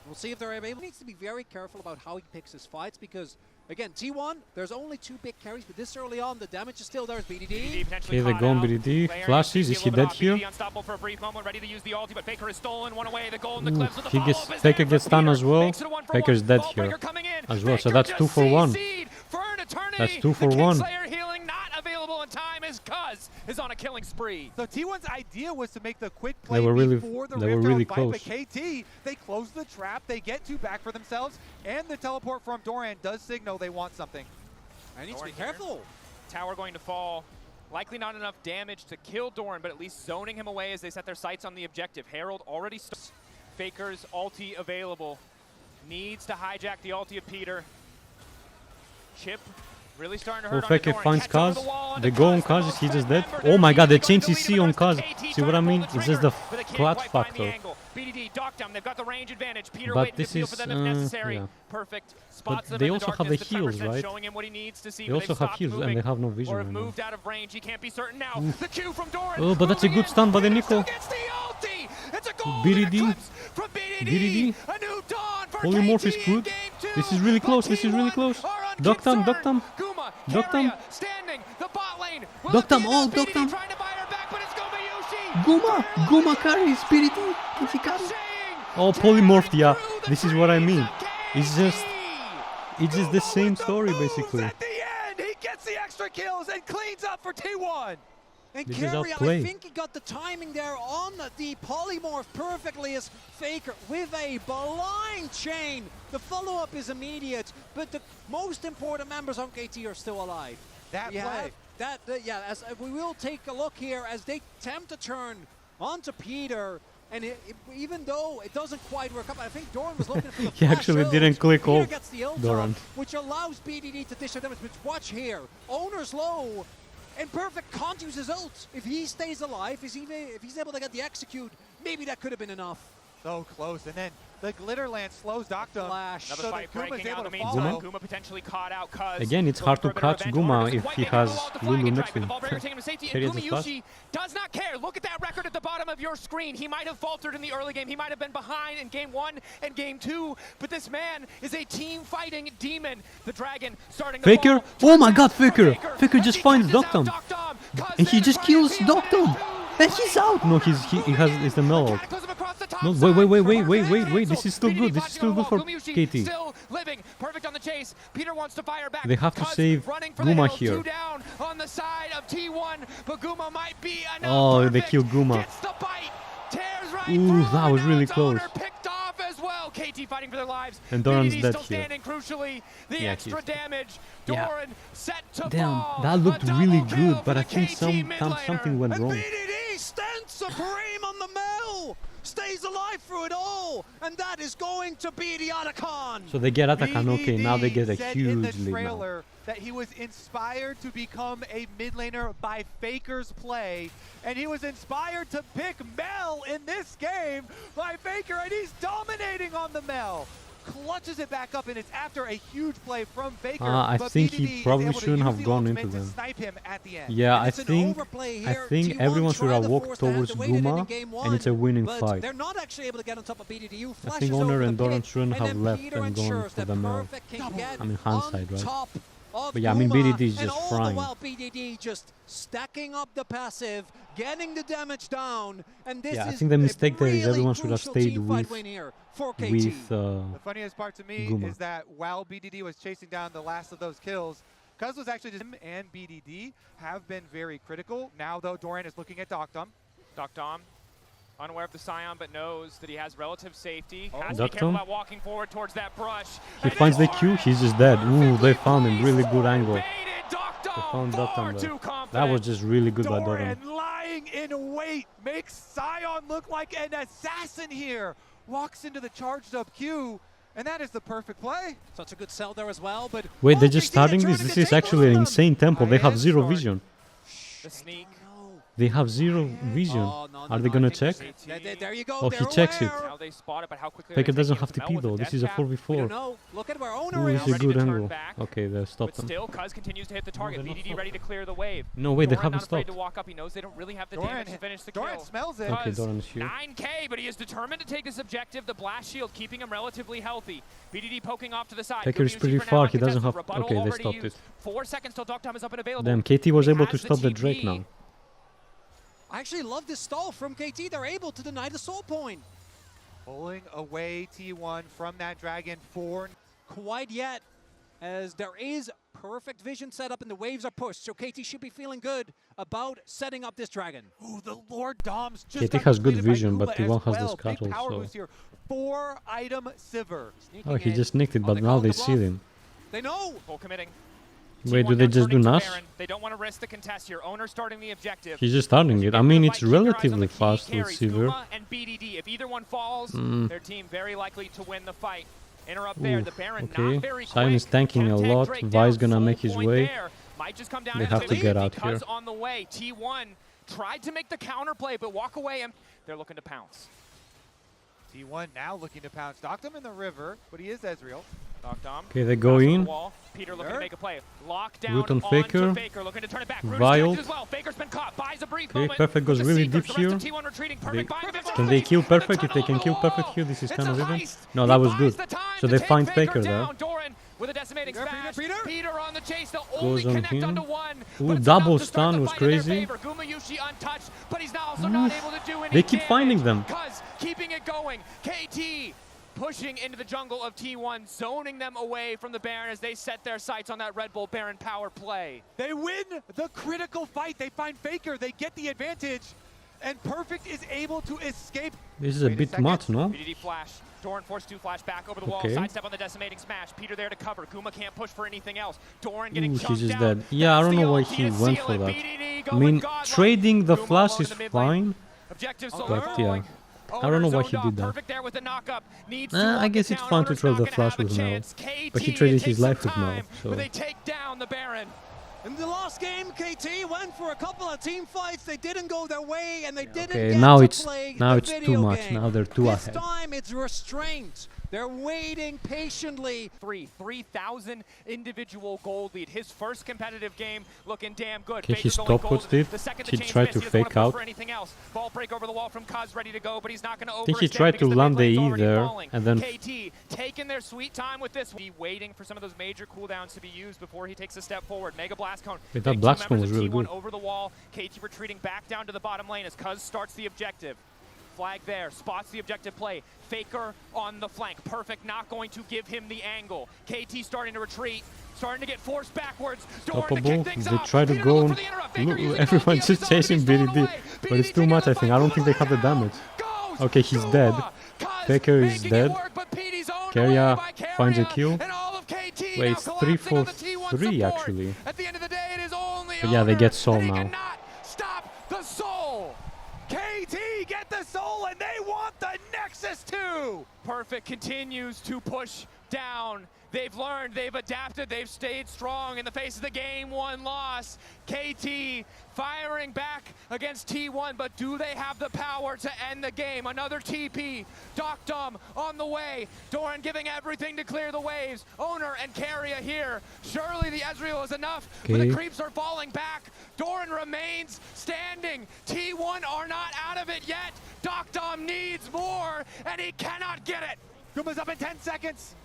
We'll see if they're able. He needs to be very careful about how he picks his fights because, again, T1, there's only 2 big carries, but this early on, the damage is still there. BDD BDD. potentially Okay, they caught go on out. BDD. Player Flashes. needs to Is be he a little dead bit off. here? BDD unstoppable for a brief moment, ready to use the ulti, but Faker is stolen. One away. The goal in the Ooh, clips with the he gets follow-up is Faker there gets for stunned Peter. as well. Makes it a 1-for-1. Faker's dead Ball here breaker coming in. as well, so Faker that's just 2 for 1. CC'd for an eternity. That's 2 for the 1. Kingslayer healing not available in time as Cuz is on a killing spree. So T1's idea was to make the quick play were really- before the they were Rift really fight, close. but KT, they close the trap, they get 2 back for themselves, and the teleport from Doran does signal they want something. I need to be Doran here. careful. Tower going to fall. Likely not enough damage to kill Doran, but at least zoning him away as they set their sights on the objective. Herald already Faker's ulti available. Needs to hijack the ulti of Peter. Chip Really starting to Oh, hurt on Faker Doran. finds Catch over Kaz. the wall onto They go on Kaz. Kaz, he's just dead. Remember, Oh my god, they they're changed going CC to on lead Kaz. the KT See what I trying to mean? pull the It's just the trigger, but they can't clutch quite find the factor. angle. BDD, Doctum, they've got the range advantage. Peter But waiting this to feel is, for them if necessary. yeah. Perfect. Spots them they in also the have the darkness. heals, Defender's right? showing him what he needs to see, They but also they've have stopped heals and moving they have no vision or right have now. moved out of range. He can't be certain now. The Q from Doran. Oh, but that's a good stun by the Nico. Still gets the ulti. It's a goal. BDD. From BDD. A new dawn for Polymorph KT is good. in game 2. This is really close, this is really T1 close. are Doctum, unconcerned. Doctum. Guma, Doctum. Keria, standing, the bot lane. Will Doctum, it be oh, enough? BDD Doctum. trying to buy her back, but it's Guma carries BDD. Can he carry? Oh, polymorphed, yeah. This is what I mean. It's just the same story basically. At the end, he gets the extra kills and cleans up for T1. And This is Carey, outplay. I think he got the timing there on the polymorph perfectly as Faker with a blind chain. The follow-up is immediate, but the most important members on KT are still alive. That We play. have that, yeah, as we will take a look here as they attempt to turn onto Peter. And even though it doesn't quite work out, I think Doran was looking for the He flash actually ult. didn't click Peter off gets the ult Doran. off, which allows BDD to dish the damage. But watch here, Owner's low, and Perfect can't use his ult. If he stays alive, if he's able to get the execute, maybe that could have been enough. So close, and then the Glitter Lance slows Doctum. Flash. Another So fight that Guma's breaking out able in the to meantime. follow. Guma potentially caught out Cuz. Again, it's hard to catch Guma if he has Lulu next to him. Carry the flash. Yushi does not care. Look at that record at the bottom of your screen. He might have faltered in the early game. He might have been behind in game 1 and game 2. But this man is a team fighting demon. The dragon starting to Faker? fall. Oh my god, Faker! Faker As just he finds catches out Doctum. Cuz And he then just finds kills him. Doctum! And he's out! No, he has it's the Mel. Cataclysm across the top No, side. wait. This is still good. This is still good for KT. Still living. Perfect on the chase. Peter wants to fire back. They have to Cuz save running for the Guma hill, here. 2 down on the side of T1, but Guma might be enough. Oh, they Perfect killed Guma. Gets the bite. Tears right Ooh, through, that and was now really it's close. Owner picked off as well. KT fighting for their lives. And Doran's BDD dead still here. standing crucially. The Yeah, extra he's dead. damage. Yeah. Doran set to Damn, fall. that looked A double really kill good, for but I the think KT sometimes mid-laner. something went And wrong. BDD stands supreme on the mill, stays alive through it all, and that is going to be the Otacon. So they get Atakan, okay, now they get a said huge in the lead now. trailer that he was inspired to become a mid laner by Faker's play, and he was inspired to pick Mel in this game by Faker, and he's dominating on the Mel. Clutches it back up, and it's after a huge play from Faker. I but think BDD he is probably able to shouldn't use have the gone ultimate into to them. snipe him at the end. Yeah, And I it's an think overplay here. T1 everyone should tried have to walked force the hand towards to wait it in Guma, game and it's a one, winning but fight. They're not actually able to get on top of BDD. I think Owner and Doran shouldn't have then left Peter and gone ensures for that the Mel. Perfect can get I mean, on hindsight, right? top of But yeah, I mean, Guma, BDD is and just all frying. the while BDD just stacking up the passive, getting the damage down, and this Yeah, I is think the mistake there is really everyone should have crucial stayed team fight with- win here for KT. The funniest part to me Guma. is that while BDD was chasing down the last of those kills, Cuz was actually just him and BDD have been very critical. Now though, Doran is looking at Doctum. Doctum, unaware of the Scion, but knows that he has relative safety. Oh. Has to be careful Doctum? about walking forward towards that brush. He And finds the Doran Q, he's just dead. Ooh, they found him, really good angle. baited Doctum, They found far Doctum too there. confident. That was just really good by Doran. Doran lying in wait makes Scion look like an assassin here. Walks into the charged up Q, and that is the perfect play. Such a good sell there as well, but Wait, they're oh, just KT, starting they're this? trying This to is take actually an them. insane tempo. They have zero Sorry. vision. The sneak. No. They have zero vision. Oh, no, Are no, they no, gonna I think check? There you go. Oh, he they're checks it. aware. How they spot it, but how quickly Faker they're doesn't taking have it. to Mel P with the though. This death is a cap. 4v4. No, look at where Ooh, Owner it's is. a ready good to turn angle. back, Okay, they stopped But them. still, Cuz continues to hit the target. they're not BDD stopped. ready to clear the wave. No, wait, they Doran haven't not afraid stopped. to walk up. He knows they don't really have the Doran, damage to finish the Doran kill. smells it. Okay, Cuz, Doran is here. 9K, but he is determined to take this objective. The blast shield keeping him relatively healthy. BDD poking off to the side. Faker is Gumayusi pretty for now far. He uncontested. doesn't have. Rebuttal Okay, they already stopped used. it. 4 seconds till Doctum is up and available. Damn, KT was He able has to the stop the TP. Drake now. I actually love this stall from KT. They're able to deny the soul point. Pulling away T1 from that dragon for Quite yet, as there is perfect vision set up and the waves are pushed. So KT should be feeling good about setting up this dragon. Ooh, the Lord Doms just KT got has good completed by vision, but Guma T1 as has the well. Big scuttle, power so- boost here. 4-item Sivir. Sneaking Oh, he in. just nicked it, Oh, but they now called they the see bluff. him. They know. Full committing. Wait, T1 do they now just do turning to Nash? Baron. They don't want to risk the contest here. Owner starting the objective. He's just starting it. I mean, it's Keep your eyes on relatively the key fast with carries, Sivir. Guma and BDD. If either one falls, their team very likely to win the fight. Interrupt there. Ooh, The Baron okay. not very Simon is quick. tanking a Can't take lot. Drake Vi's down. gonna Full make his point way. there. Might just come down They to have to the get lead out because here. on the way, T1 tried to make the counterplay, but walk away, and they're looking to pounce. T1 now looking to pounce. Knocked him in the river, but he is Ezreal. Knocked on. Okay, they go in. Peter looking to make a play. Lockdown Root on onto Faker. Faker. Looking to turn it back. Vile. As well. Faker's been caught. Buys a brief Okay, moment. Perfect goes with the really Seekers. deep The rest here. of T1 retreating. They, Perfect buying a can they kill in the Perfect? If they tunnel can kill over the Perfect wall. here, this is It's kind of a even. heist. No, He that was buys good. the time So to they take find Faker there. down. Doran with a decimating smash. Peter on the chase. The Goes only on connect him. onto one. Ooh, but it's double enough to start stun the was fight in their crazy. favor. Gumayushi untouched, but he's also not able to do any They keep finding them. Cuz keeping it going. KT pushing into the jungle of T1, zoning them away from the Baron as they set their sights on that Red Bull Baron power play. They win the critical fight. They find Faker. They get the advantage. And Perfect is able to escape. This is a Wait a bit second. much, no? BDD flash. Doran forced to flash back over the wall. Okay. Sidestep on the decimating smash. Peter there to cover. Guma can't push for anything else. Doran getting Ooh, he's chunked just down. dead. Yeah, I That's don't know the why ult. he is went for sealing. that. BDD I going mean, godlike. trading the Guma flash alone is in the mid lane. fine. Objectives still But rolling. yeah. I don't know why he Owner did that. Perfect there with the knock-up. Needs to I lock guess it it's down. fun to Owner's trade not the gonna flash have a with Mel. chance. KT, But he traded it his takes life some with Mel, time, so- but they take down the Baron. In the last game, KT went for a couple of team fights. They didn't go their way, and they didn't Okay, get now to it's play now the it's too video much. game. Now they're too This ahead. time, it's restraint. They're waiting patiently. 3,000 individual gold lead. His first competitive game looking damn good. Okay, he Faker going stop-putsed gold. it. The second the He chains tried miss, to he doesn't wanna fake push out. for anything else. Ball break over the wall from Kuz, ready to go, but he's not going to overextend. I think he tried to because land mid the lane's E already there, falling. and then KT taking their sweet time with this. Be waiting for some of those major cooldowns to be used before he takes a step forward. Mega Blast Cone. Wait, that Big two Blast Cone members was of really T1 good. over the wall. KT retreating back down to the bottom lane as Kuz starts the objective. Flag there, spots the objective play. Faker on the flank. Perfect, not going to give him the angle. KT starting to retreat, starting to get forced backwards. Doran to Stoppable. kick things They off. try to Peter go. look for the interrupt. Faker using the Everyone's ulti just of his own to chasing be thrown BDD, away. but it's BDD too much. I taking think. the I don't fight. think they have the damage. Goes Okay, he's Guma. dead. Kuz Faker is making it dead. work, but PD's owned Keria away by finds a Keria, kill. and all of KT Wait, now it's collapsing on the T1 3-4-3 support. actually. At the end of the day, it is only But yeah, they Owner, get Soul and he now. cannot stop the Soul. KT get the soul, and they want the Nexus too. Perfect continues to push down. They've learned, they've adapted, they've stayed strong in the face of the game one loss. KT firing back against T1, but do they have the power to end the game? Another TP, Doctum on the way. Doran giving everything to clear the waves. Owner and Keria here. Surely the Ezreal is enough, but the Okay. creeps are falling back. Doran remains standing. T1 are not out of it yet. Doctum needs more, and he cannot get it. Guma's up in 10 seconds.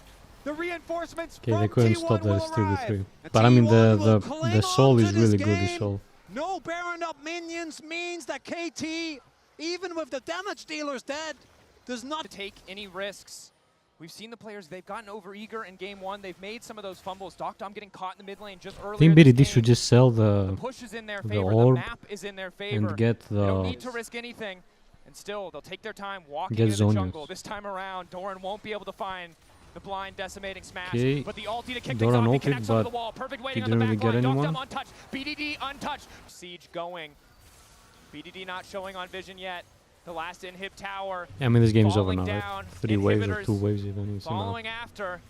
The reinforcements Okay, from they couldn't T1 stop that. will It's still the arrive. 3. The But I mean, T1 will the cling Soul on is to this really good. The game. Soul. No Baron up minions means that KT, even with the damage dealers dead, does not To take any risks. We've seen the players, they've gotten over-eager in game one. They've made some of those fumbles. Doctom getting caught in the mid lane just earlier I think this BDD game. should just sell The the push is in their the favor. The orb map is in their favor. and get They don't need the. to risk anything. And still, they'll take their time walking Get into the Zhonya's. jungle. This time around, Doran won't be able to find the blind decimating smash. Okay. But the ulti to kick Doran things off. He ulted, connects over but the wall. Perfect he waiting on didn't the really back get line. anyone. Doctum untouched. BDD untouched. Siege going. BDD not showing on vision yet. The last inhib tower. I mean, this game is over falling now. down. Right? 3 waves or Inhibitors 2 waves even. It's enough. Following after.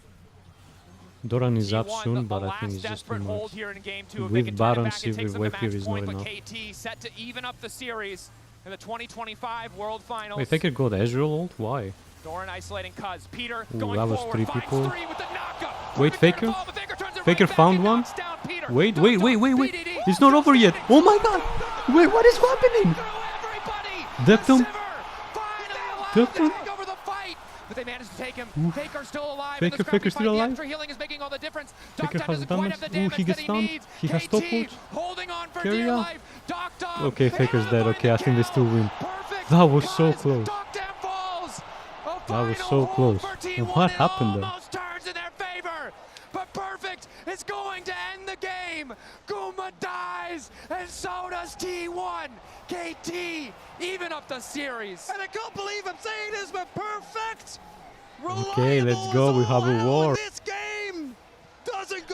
Doran is up T1, soon, but the I think last it's just too desperate hold much. here in game 2. If With they can turn it Baron, back, see it if takes the them to wave here match is point, not but enough. KT set to even up the series in the 2025 World Finals. Wait, Faker got Ezreal ult? Why? Doran isolating Kuz. Peter Ooh, going that was forward. 3 finds people. 3 with the knockup. Wait, Perfect Faker? ball, but Faker turns it Faker right back found and one? knocks down Peter. Wait. BDD. It's not over yet. Oh my god! Wait, what is happening? Through everybody. Dectum. The Sivir finally allowed Dectum. to take over the fight. But they managed to take him. Oof. Faker still alive. Faker- in this Faker crappy still fight. alive? The extra healing is making all the difference. Faker Doctum has doesn't quite have the damage. Ooh, damage he gets that he stunned. needs. He has KT stopwatch. holding on for Keria. dear life. Doctum. Okay, Faker's dead. able to Okay, I find think they the still kill. win. Perfect. That was so Kuz. close. Doctum falls. A That was final so hold close. for And T1. what It happened there? almost turns in their favor. But Perfect is going to end the game. Guma dies, and so does T1. KT even up the series. And I can't believe I'm saying this, but Perfect. Okay, let's Reliable go. is We have a all out. war. This game doesn't go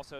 also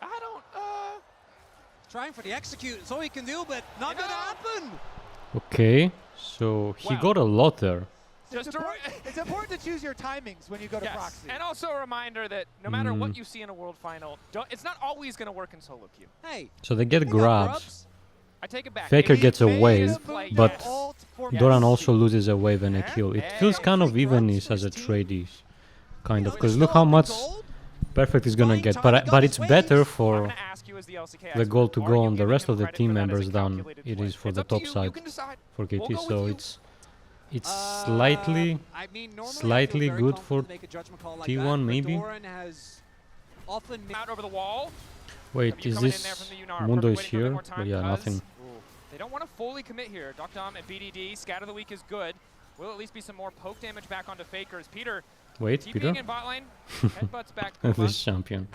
I don't, Trying for the execute, it's all he can do, but not gonna happen. Okay, so he got a lot there. It's important to choose your timings when you go to proxy. And also a reminder that no matter what you see in a world final, it's not always going to work in solo queue. Hey, So they get grabs. I take it back. Faker gets a wave, play, but yes. Doran also loses a wave and a kill. It feels kind of even-ish as a tradies, kind of, because look how much Perfect is gonna get. But it's better for the goal to go on the rest of the team members than it is for the top side for KT. So it's slightly good for T1 maybe. Out over the wall. Wait, is this Mundo is here? But yeah, nothing. They don't want to fully commit here. Doctom and BDD, Scat of the Week is good. Will at least be some more poke damage back onto Faker as Peter. Wait, Peter? In bot lane, headbutts back This champion.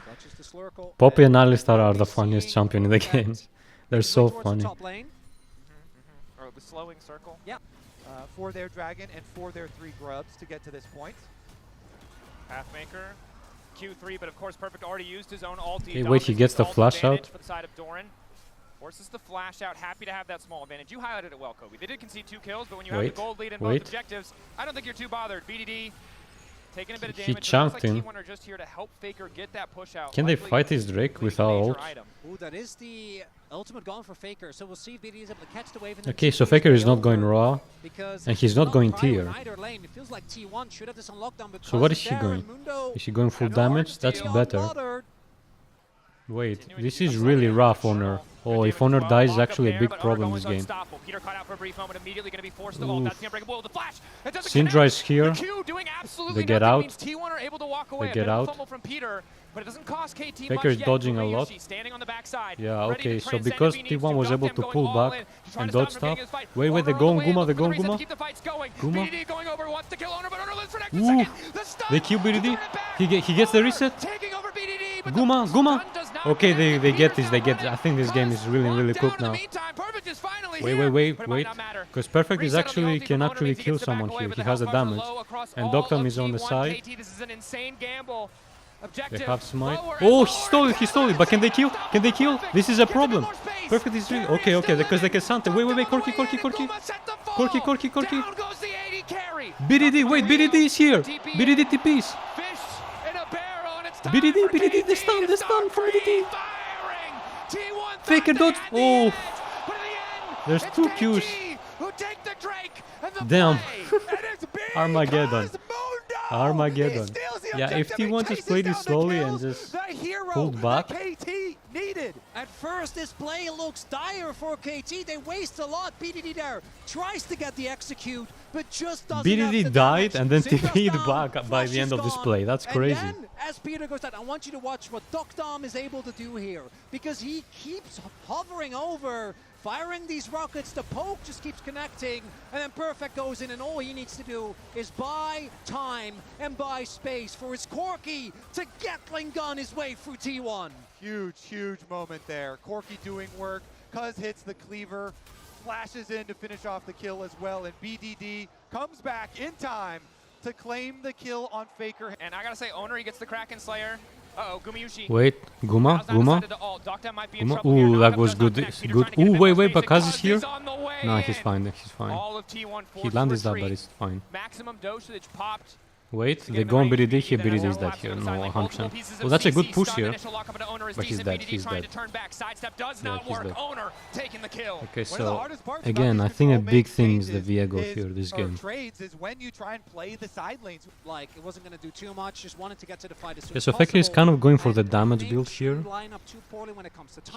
Poppy and Alistar are the funniest champion in the game. They're so funny. Or the slowing circle. Yeah. For their dragon and for their 3 grubs to get to this point. Pathmaker, Q3, but of course Perfect already used his own ulti. Okay, wait, he gets the flash out. For the side of Doran. Forces the flash out, happy to have that small advantage. You highlighted it well, Kobe. They did concede 2 kills, but when you have the gold lead in both objectives, I don't think you're too bothered. BDD taking a bit of damage. He chunked him. T1 are just here to help Faker get that push out. Can they fight his Drake without ult? Ooh, that is the ultimate gone for Faker. So we'll see if BDD is able to catch the wave. Okay, so Faker is not going raw, and he's not going tier. It feels like T1 should have this on lockdown. So what is she going? Is she going full damage? That's better. Wait, this is really rough, Honor. Oh, if Honor dies, is actually a big problem in this game. Syndra is here. They get out. They get out. Faker is dodging a lot. Yeah, okay, so because T1 was able to pull back and dodge stuff. Wait, they go on Guma, Guma. Ooh, they kill BDD. He gets the reset. Guma. Okay, they get this, I think this game is really cooked now. Wait. Because Perfect is can actually kill someone here. He has the damage. And Doctom is on the side. They have smite. Oh, he stole it, but can they kill? This is a problem. Perfect is really... Okay, because they can Santa. Wait, Corki. BDD is here. BDD TPs. BDD, the stun from BDD. Faker dodge. Oh, there's 2 Qs. Damn. Armageddon. Yeah, if T1 just played it slowly and just pulled back. At first, this play looks dire for KT. They waste a lot. BDD there tries to get the execute, but just doesn't. BDD died and then TP'd back by the end of this play. That's crazy. And then, as Peter goes down, I want you to watch what Doctom is able to do here, because he keeps hovering over, firing these rockets. The poke just keeps connecting, and then Perfect goes in, and all he needs to do is buy time and buy space for his Corki to Gatling gun his way through T1. Huge moment there. Corki doing work. Cuz hits the cleaver, flashes in to finish off the kill as well, and BDD comes back in time to claim the kill on Faker. And I gotta say, Owner, he gets the Kraken Slayer. Gumayushi. Wait, Guma? Ooh, that was good. Ooh, wait, but Kaz is here? No, he's fine. He landed that, but it's fine. Maximum dosage popped. Wait, they go on BDD here, BDD is dead here, no, 100%. Well, that's a good push here, but he's dead. Yeah, he's dead. Okay, so, again, I think a big thing is the Viego here, this game. Okay, so Faker is kind of going for the damage build here.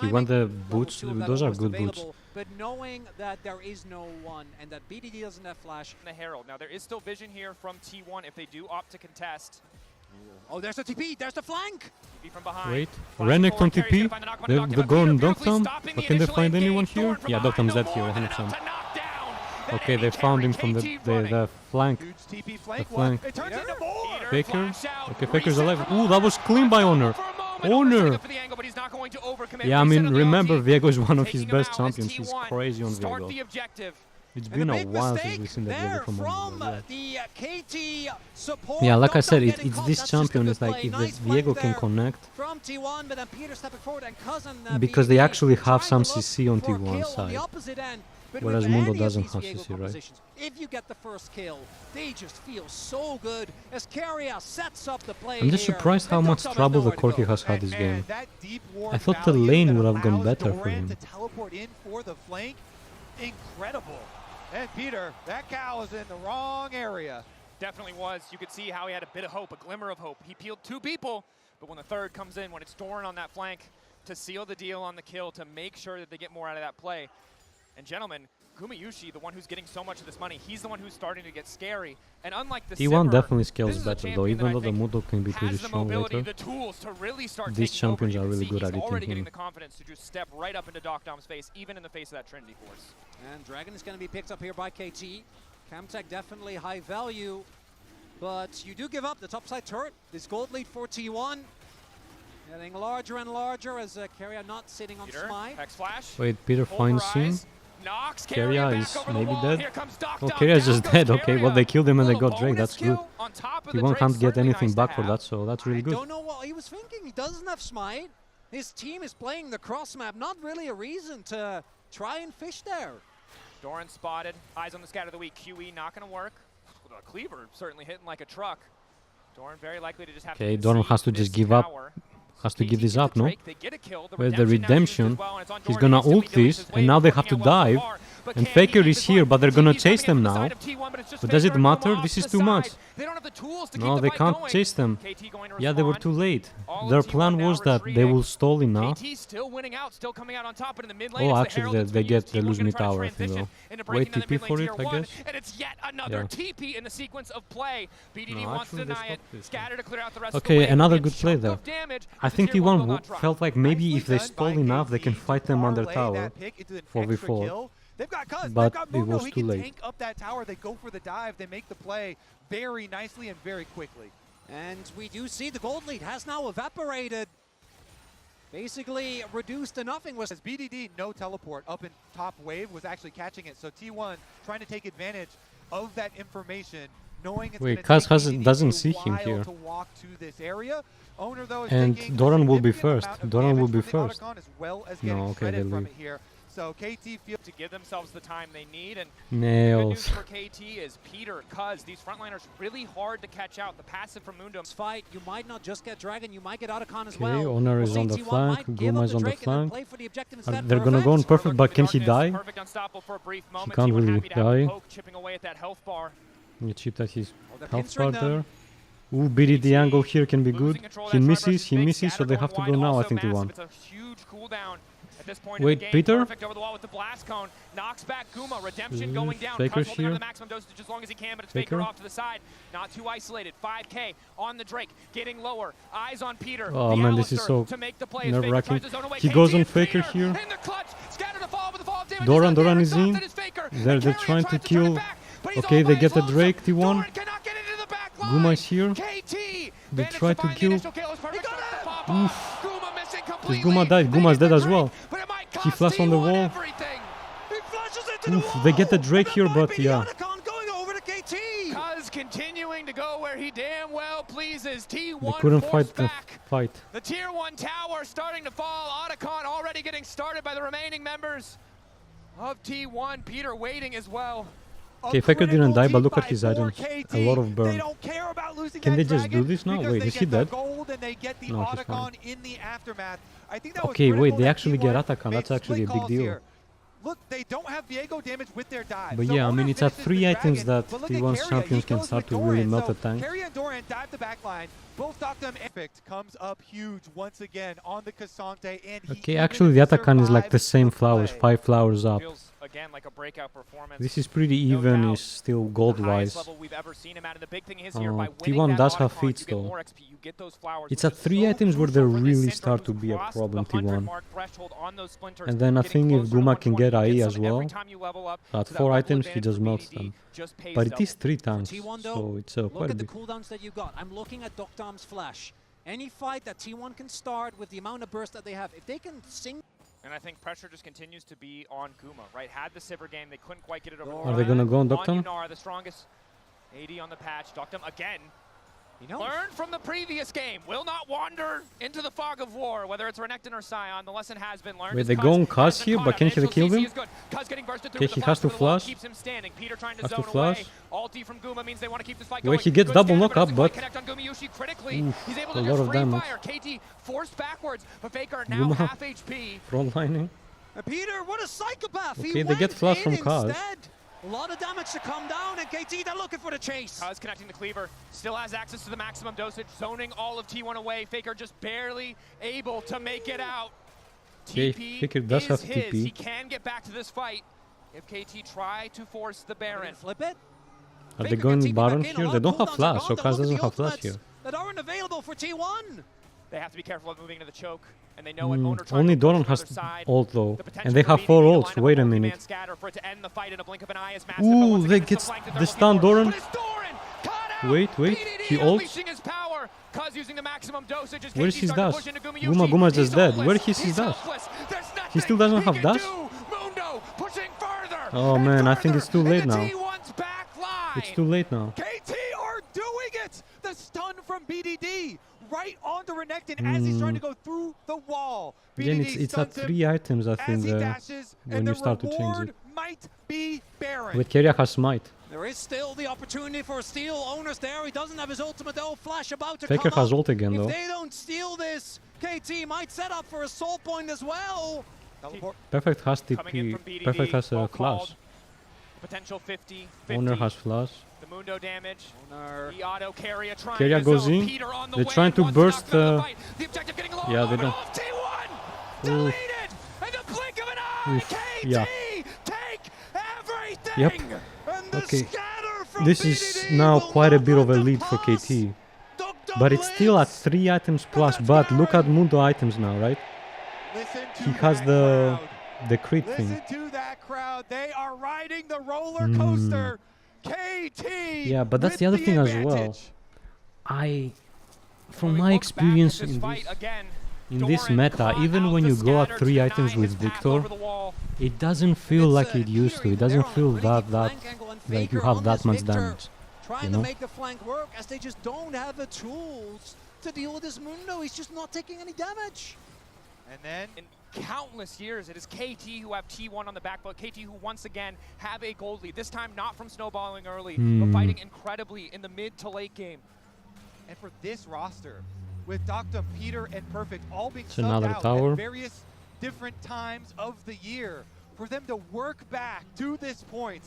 He went the boots, those are good boots. But knowing that there is no one and that BDD doesn't have flash. The Herald. Now there is still vision here from T1 if they do opt to contest. Oh, there's the TP, there's the flank! TP from behind. Wait, Renekton on TP? They go on Doctom? But can they find anyone here? Yeah, Doctom's dead here, 100%. Okay, they found him from the flank. The flank. Faker? Okay, Faker's alive. Ooh, that was clean by Honor. Honor! Yeah, I mean, remember, Viego is one of his best champions. He's crazy on Viego. It's been a while since we've seen the Viego from Honor. Yeah, like I said, it's this champion. It's like if the Viego can connect, because they actually have some CC on T1 side. But Whereas with Mundo any of doesn't these have Viego CC, right? compositions, if you get the first kill, they just feel so good as Keria sets up the play. I'm just here, surprised how and much Dr. has trouble the nowhere to Corki go. has had this game. And that deep ward I thought the value lane that would have gone allows better for Doran him. to teleport in for the flank, incredible. And Peter, that cow is in the wrong area. Definitely was. You could see how he had a bit of hope, a glimmer of hope. He peeled 2 people, but when the third comes in, when it's Doran on that flank, to seal the deal on the kill, to make sure that they get more out of that play. And gentlemen, Gumayushi, the one who's getting so much of this money, he's the one who's starting to get scary. And unlike the T1 Sivir, definitely this scales is a better though, champion that even I though the think Mudo can be pretty has the strong mobility, later. the tools to really start These taking over. champions You are can really see good he's at eating already getting him. the confidence to just step right up into Doctom's face, even in the face of that Trinity Force. And Dragon is going to be picked up here by KT. Camtech definitely high value, but you do give up the topside turret. This gold lead for T1. Getting larger and larger as Keria not sitting on Peter, Smite. Hex Flash. Wait, Peter finds him. Pulverize, knocks Keria back is over the maybe wall. dead. Here comes Oh, Doctom. Keria is Down just goes dead. Okay, well Keria. they killed him and they Little got Drake. bonus That's good. kill on top of the T1 Drake, can't get certainly anything nice to back for have. that, so that's really I good. don't know what he was thinking. He doesn't have Smite. His team is playing the cross map. Not really a reason to try and fish there. Doran spotted. Eyes on the scatter of the week. QE not going to work. The Cleaver certainly hitting like a truck. Doran very likely to just have Okay, to Doran concede has to this just give up. tower. Has to KT give this gets the up, no? Drake, they get a kill. Where's the now used redemption? as well, and it's on He's Doran gonna instantly ult doing this, his and way, now they working have to out well so dive. far, but And can't Faker keep is his here, one. but they're gonna TT's chase coming them in from the now. side of T1, but it's just But does it Faker and Guma matter? off This is the too much. side. They don't have the tools to No, keep the they fight can't going. chase them. KT going to Yeah, they were respond. too late. All of Their T1 plan now was that they retreating. will stall enough. KT still winning out, still coming out on top, but in the mid lane, Oh, it's the actually, Herald that's they been get used. the T1 lose gonna me try to tower, I think, transition though. into Wait, breaking down the TP mid lane for it, tier I 1, guess? and it's yet another Yeah. TP in the sequence of play. BDD No, wants to actually, they deny it. stopped this. Scatter to clear out the rest of the Okay, wave. another Big good play chunk there. of damage, I but the think tier one will T1 not drop. felt like maybe Nicely if they done stall by enough, they KT can to fight them on their parlay tower. that pick into an 4v4. extra kill. They've got Cuz, But they've got it Mundo. was He too can late. tank up that tower. They go for the dive. They make the play very nicely and very quickly. And we do see the gold lead has now evaporated. Basically reduced to nothing. Was As BDD, no teleport up in top wave, was actually catching it. So T1 trying to take advantage of that information, knowing it's Wait, gonna Kaz take BDD doesn't a see him while here. to walk to this area. Owner though is And taking a Doran will be significant first. amount of Doran will damage be from the first. Otacon, as well as No, getting okay, credit they from leave. it here. So KT feels To give themselves the time they need, and the good news Nails. for KT is Peter, Cuz, these frontliners really hard to catch out. The passive from Mundo. fight, you might not just get Dragon, you might get Otacon as Okay, well. Honor We'll is see on the T1 flank, might give Guma up is on the Drake and then flank. play for the objective instead. They're gonna go on perfect, but can he die? Perfect unstoppable for a brief moment. can't T1 really happy to have die. a poke chipping away at that health bar. He chipped at his they're health bar pinstring them. there. Ooh, BDD angle here can be Losing good. control of He that misses, Cyberus he is big. misses, so Scatter they going have to wide go now. I also think they won. massive. It's a huge cooldown at this point Wait, in the game. Peter? Perfect over the wall with the blast cone. Knocks back Guma. Redemption going down. Faker's Cuz holding on here. the maximum dosage as long as he can, but it's Faker Faker? off to the side. Not too isolated. 5K on the Drake. Getting lower. Eyes on Peter. Oh, The man, this is Alistair so to make the play as Faker nerve-wracking. tries to zone away. He KT goes on and Faker Peter here. in the clutch. Scatter the fall with the fall of damage. Doran It's not is there. in. It's Faker. They're And Carrion trying to tries turn it kill. back, but he's Okay, all they by get the his Drake, lonesome. T1. Doran cannot get into the back line. Guma is here. KT They managed try to to find the kill. initial kill. It's perfect for the pop-off. Guma missing completely. Guma died. They Guma's get dead the as well. Drake, but it might He cost flashed on the T1 wall. everything. He flashes into the Oof, wall. they get the Drake And here, that might but be the yeah. Otacon going over to KT. Cuz continuing to go where he damn well pleases. T1 They couldn't forced fight the back. fight. The tier 1 tower starting to fall. Otacon already getting started by the remaining members of T1. Peter waiting as well. Okay, Faker didn't die, but look at his items. A lot of burn. They don't care about losing Can that they just dragon do this now? because Wait, they is he get the dead? gold and they get the No, he's Otacon fine. in the aftermath. I think that was Okay, wait, critical they that actually get T1 Otacon. made That's actually a split big calls deal. here. Look, they don't have Viego damage with their dive. But So yeah, I mean, Owner it's at finishes 3 the items dragon, that but look at T1's Keria, champions he can goes start with to really Doran. melt So a tank. Keria and Doran dive the back line. Both Doctom Effect comes up huge once again on the Cassante, and he Okay, even actually the Otacon is like the survives same the flowers, play. 5 flowers up. Feels again like a breakout performance. This is pretty No even, doubt. is still The highest gold-wise. level we've ever seen him at, and the big thing is here by T1 winning that does have Otacon, feats you get though. more XP, you get those flowers, It's which at is 3 so items where they crucial for this really Syndra start to who's be a crossed problem, the 100 T1. mark threshold on those splinters, And then I getting think if closer to Guma can 120. get You AI as some well, every time you level up, at so that 4 level items he advantage just for melts BDD them. just pays But it double. is 3 tanks, T1 though, so it's look quite a at the bit. cooldowns that you got. I'm looking at Doctom's flash. Any fight that T1 can start with the amount of burst that they have, if they can sing. And I think pressure just continues to be on Guma, right? Had the Sivir game, they couldn't quite get it over the Are line. they gonna go on Doctom? Yunar, the strongest AD on the patch. Doctom again. Learn from the previous game. Will not wander into the fog of war, whether it's Renekton or Sion. The lesson has been learned. Wait, they go on Kaz here, but can he kill him? Okay, he has to flash. Keeps him standing. Peter trying to Has to zone flash. away. Ulti from Guma means they want to keep this fight Wait, going. he gets Good double scatter, knockup, doesn't but quite connect on Gumayushi critically. Oof, He's able a to lot just of free damage. fire. KT forced backwards, but Faker now Guma. half HP. Frontlining. Peter, what a psychopath! Okay, He they get went flash in from Kaz. instead. A lot of damage to come down, and KT, they're looking for the chase. Kaz connecting the cleaver, still has access to the maximum dosage, zoning all of T1 away. Faker just barely able to make it out. Okay, TP Faker does is have his. TP. He can get back to this fight if KT try to force the Baron. Flip it. Are they Faker going gets TP Baron back in. A here? lot They of don't have cooldowns are flash, gone. so They're Kaz looking doesn't at have the flash ultimates here. that aren't available for T1. They have to be careful of moving into the choke, and they know what Owner trying Only to push Doran to the has other side. ult though, The potential and they for have BDD 4 to ults. line up Wait a multi-man minute. scatter for it to end the fight in a blink of an eye is massive, Ooh, but once they again, get the flank that the they're stun, looking for. Doran. But it's Doran! Caught out! Wait, BDD he ults. unleashing his power. Kaz using the maximum dosage as Where is KT his starting to dash? push into Gumayushi. Guma is just He's dead. helpless. Where is his He's dash? helpless. There's nothing He still doesn't have can dash? do. Mundo pushing further. Oh, and man, I further think it's too late into now. T1's back line. It's too late now. KT are doing it! The stun from BDD right onto Renekton as he's trying to go through the wall. Again, BDD it's at stuns him 3 items, I as think, he dashes, when and you the start to change reward it. might be Baron. Wait, Keria has smite. There is still the opportunity for a steal. Owner's there. He doesn't have his ultimate though. Flash about to Faker come has up. ult again If though. they don't steal this, KT might set up for a soul point as well. Teleport. Perfect has Coming in TP. from BDD, Perfect has a well flash. called. Potential 50. Owner has flash. The Mundo damage. Owner. The auto carrier trying Keria to goes zone. in. Peter on the They're way, trying to wants knock burst, them out of the fight. The objective getting low. yeah, they Over don't- off T1. Oof. Deleted. In the blink of an eye. Oof, KT yeah. take everything. Yep. And the Okay. scatter from This is BDD now will quite a not bit of a let them lead for pass. KT. Dr. But it's still at Blitz. 3 items plus. that's But look at Baron. Mundo items now, right? Listen to He has that the crowd. crit Listen thing. to that crowd. They are riding the roller coaster. KT. Yeah, but that's with the other thing as well. advantage. From When we my look back experience at this in fight this, again, in this Doran meta, caught even out when the you go at scatter 3 to items deny with his path Victor, over the wall. it doesn't feel It's, like it used Peter to. It even doesn't there on a feel pretty that deep flank angle, and like you Faker have on that this much Victor damage. Trying you to know? make the flank work as they just don't have the tools to deal with this Mundo. He's just not taking any damage. And then In countless years, it is KT who have T1 on the back foot. KT who once again have a gold lead. This time not from snowballing early, but fighting incredibly in the mid to late game. and for this roster, with Dr. Peter and Perfect all being It's subbed another out tower. at various different times of the year, for them to work back to this point,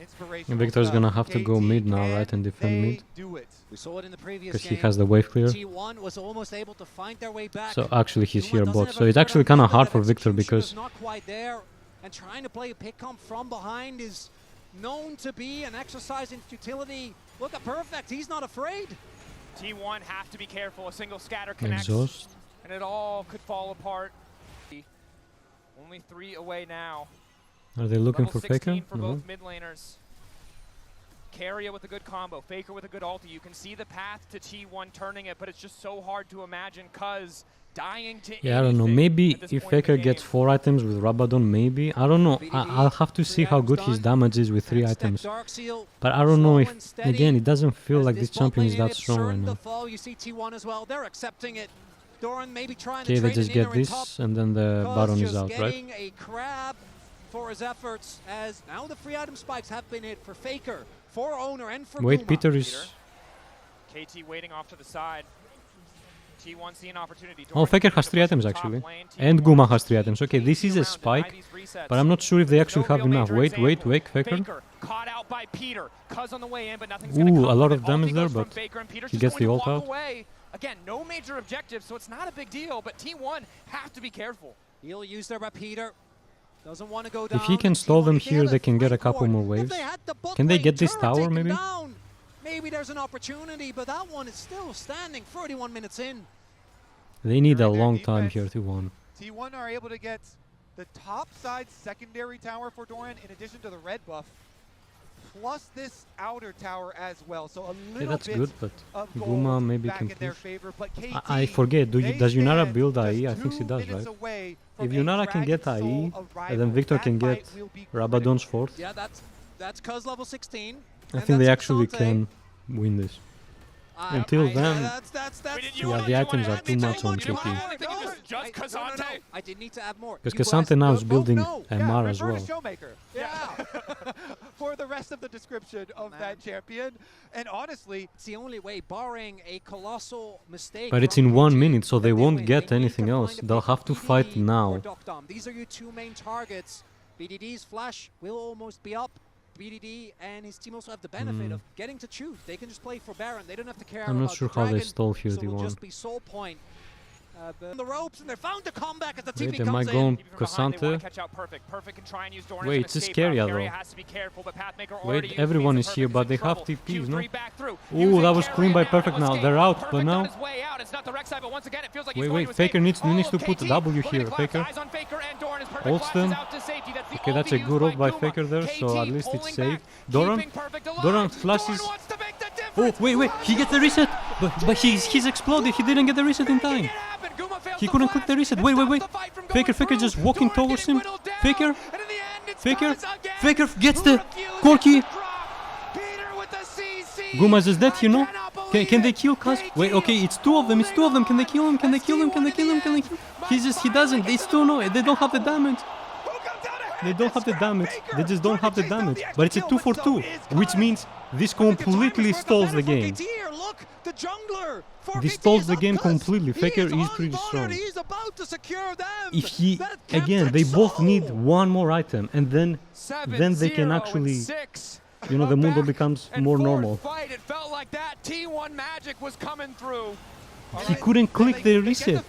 inspiration. And Victor's gonna have to go mid now, right, and defend mid? Do it. We saw it in the previous because game. he has the wave clear. T1 was almost able to find their way back. So actually he's T1 here doesn't bot. have So a it's third actually on kind of Mundo. hard That for Victor execution is because not quite there, and trying to play a pick-come from behind is known to be an exercise in futility. Look at Perfect, he's not afraid. T1 have to be careful. A single scatter connects, exhaust. and it all could fall apart. Only 3 away now. Are they looking Level for 16 Faker? for No. both mid laners. Carrier with a good combo, Faker with a good ulti. You can see the path to T1 turning it, but it's just so hard to imagine cuz dying to Yeah, I don't know. anything Maybe at this if point in the Faker gets game. 4 items with Rabadon, maybe. I don't know. I'll have to see how good his damage is with 3 items. But I don't know if, again, it doesn't feel like this champion is that strong right now. Fall. You see T1 as well. They're accepting it. Doran maybe trying Okay, to they trade just an get inner in top. this, and then the Cuz Baron is just out, right? getting a crab for his efforts, as now the free item spikes have been hit for Faker, for Owner, and for Wait, Guma. Peter is... KT waiting off to the side. T1 see an opportunity. Oh, Faker has 3 items actually. And Guma has 3 items. Okay, this is a spike, but I'm not sure if they actually have enough. Wait, Faker. Caught out by Peter. Cuz on the way in, but nothing's Ooh, gonna come a lot from of it. damage Ulti there, goes from but Faker, and Peter's he just gets going the to ult walk out. away. Again, no major objective, so it's not a big deal, but T1 have to be careful. He'll use there by Peter. Doesn't want to go down. If he can stall them T1, here, they can get a couple more If waves. they had the bot Can they lane get this turret tower, taken maybe? down, maybe there's an opportunity, but that one is still standing 31 minutes in. They need a During their long time defense, here to win. T1 are able to get the top side secondary tower for Doran in addition to the red buff, plus this outer tower as well. So a little Yeah, that's bit good, but of Guma gold maybe back can in their push. favor. But KT, I forget, they does Yunara stand build just IE? I think she 2 does, minutes right? away If from a Yunara can get Dragon IE, Soul and then arrival. Victor That can fight get will be Rabadon's critical. 4th, Yeah, that's Cuz level 16. I and think they that's actually Xante. can win this. Until then, that's yeah, the items are too much on KT. Just K'Sante. I did need to add more. Because K'Sante now is building MR as refer well. to Showmaker. Yeah. For the rest of the description of that champion. And honestly, It's the only way, barring a colossal mistake. But it's from in 1 KT, minute, so they that won't win. get They need anything to else. find a They'll pick have to BDD fight or now. Dokdom. These are your two main targets. BDD's flash will almost be up. BDD and his team also have the benefit of getting to choose. They can just play for Baron. They don't have to care I'm not about sure the how they dragon, stole here, so it'll D1. just be soul point. On the ropes, and they're found to come back as the Wait, TP they comes might in. go on Even from behind, they wanna K'Sante. catch out Perfect. Perfect can try and use Doran's Wait, an it's escape Iscaria route. though. Iscaria has to be careful, but Pathmaker Wait, already used everyone means is that here, Perfect's but in they have trouble. TPs, no? Q3 back through. Ooh, Using that was Carry clean by now, Perfect now. escape. They're out, Perfect but on now... his way out. It's not the Rek'Sai, but once again, it feels like he's Wait, going wait, to Faker escape. needs to put a KT W looking here, to collapse. Faker. Eyes on Faker and Doran is Perfect Ults flashes them. out to safety. That's the Okay, that's a ulti good used ult by Guma. Faker there, so KT at least it's pulling safe. back, Doran? keeping Perfect alive. Doran flashes. Doran wants to make the Oh, difference. wait, he gets the reset! But he's exploded, he didn't get the reset in Making time. it happen. Guma fails He the couldn't flash. click the reset. It Wait, stops the fight from going Faker through. just walking Doran towards getting him. whittled down. Faker, And in the end, it's Faker, Kaz again, Faker gets who the refuses Corki. to drop. Peter with the CC. Guma's is dead, you know? I cannot Can they believe kill it. Kaz? KT Wait, okay, it's two of them, Can they kill him? Can they kill him? Can they kill him? Can they kill him? He doesn't. It's 2-0. They don't have the damage. They don't have the damage. They just don't have the damage. But it's a 2-for-2, which means this completely stalls the game. Look, the jungler. This stalls the game completely. Faker is pretty strong. He's about to secure them. If he, again, they both need one more item, and then they can actually, you know, the Mundo becomes more normal. Fight. It felt like that T1 magic was coming through. He couldn't click the reset.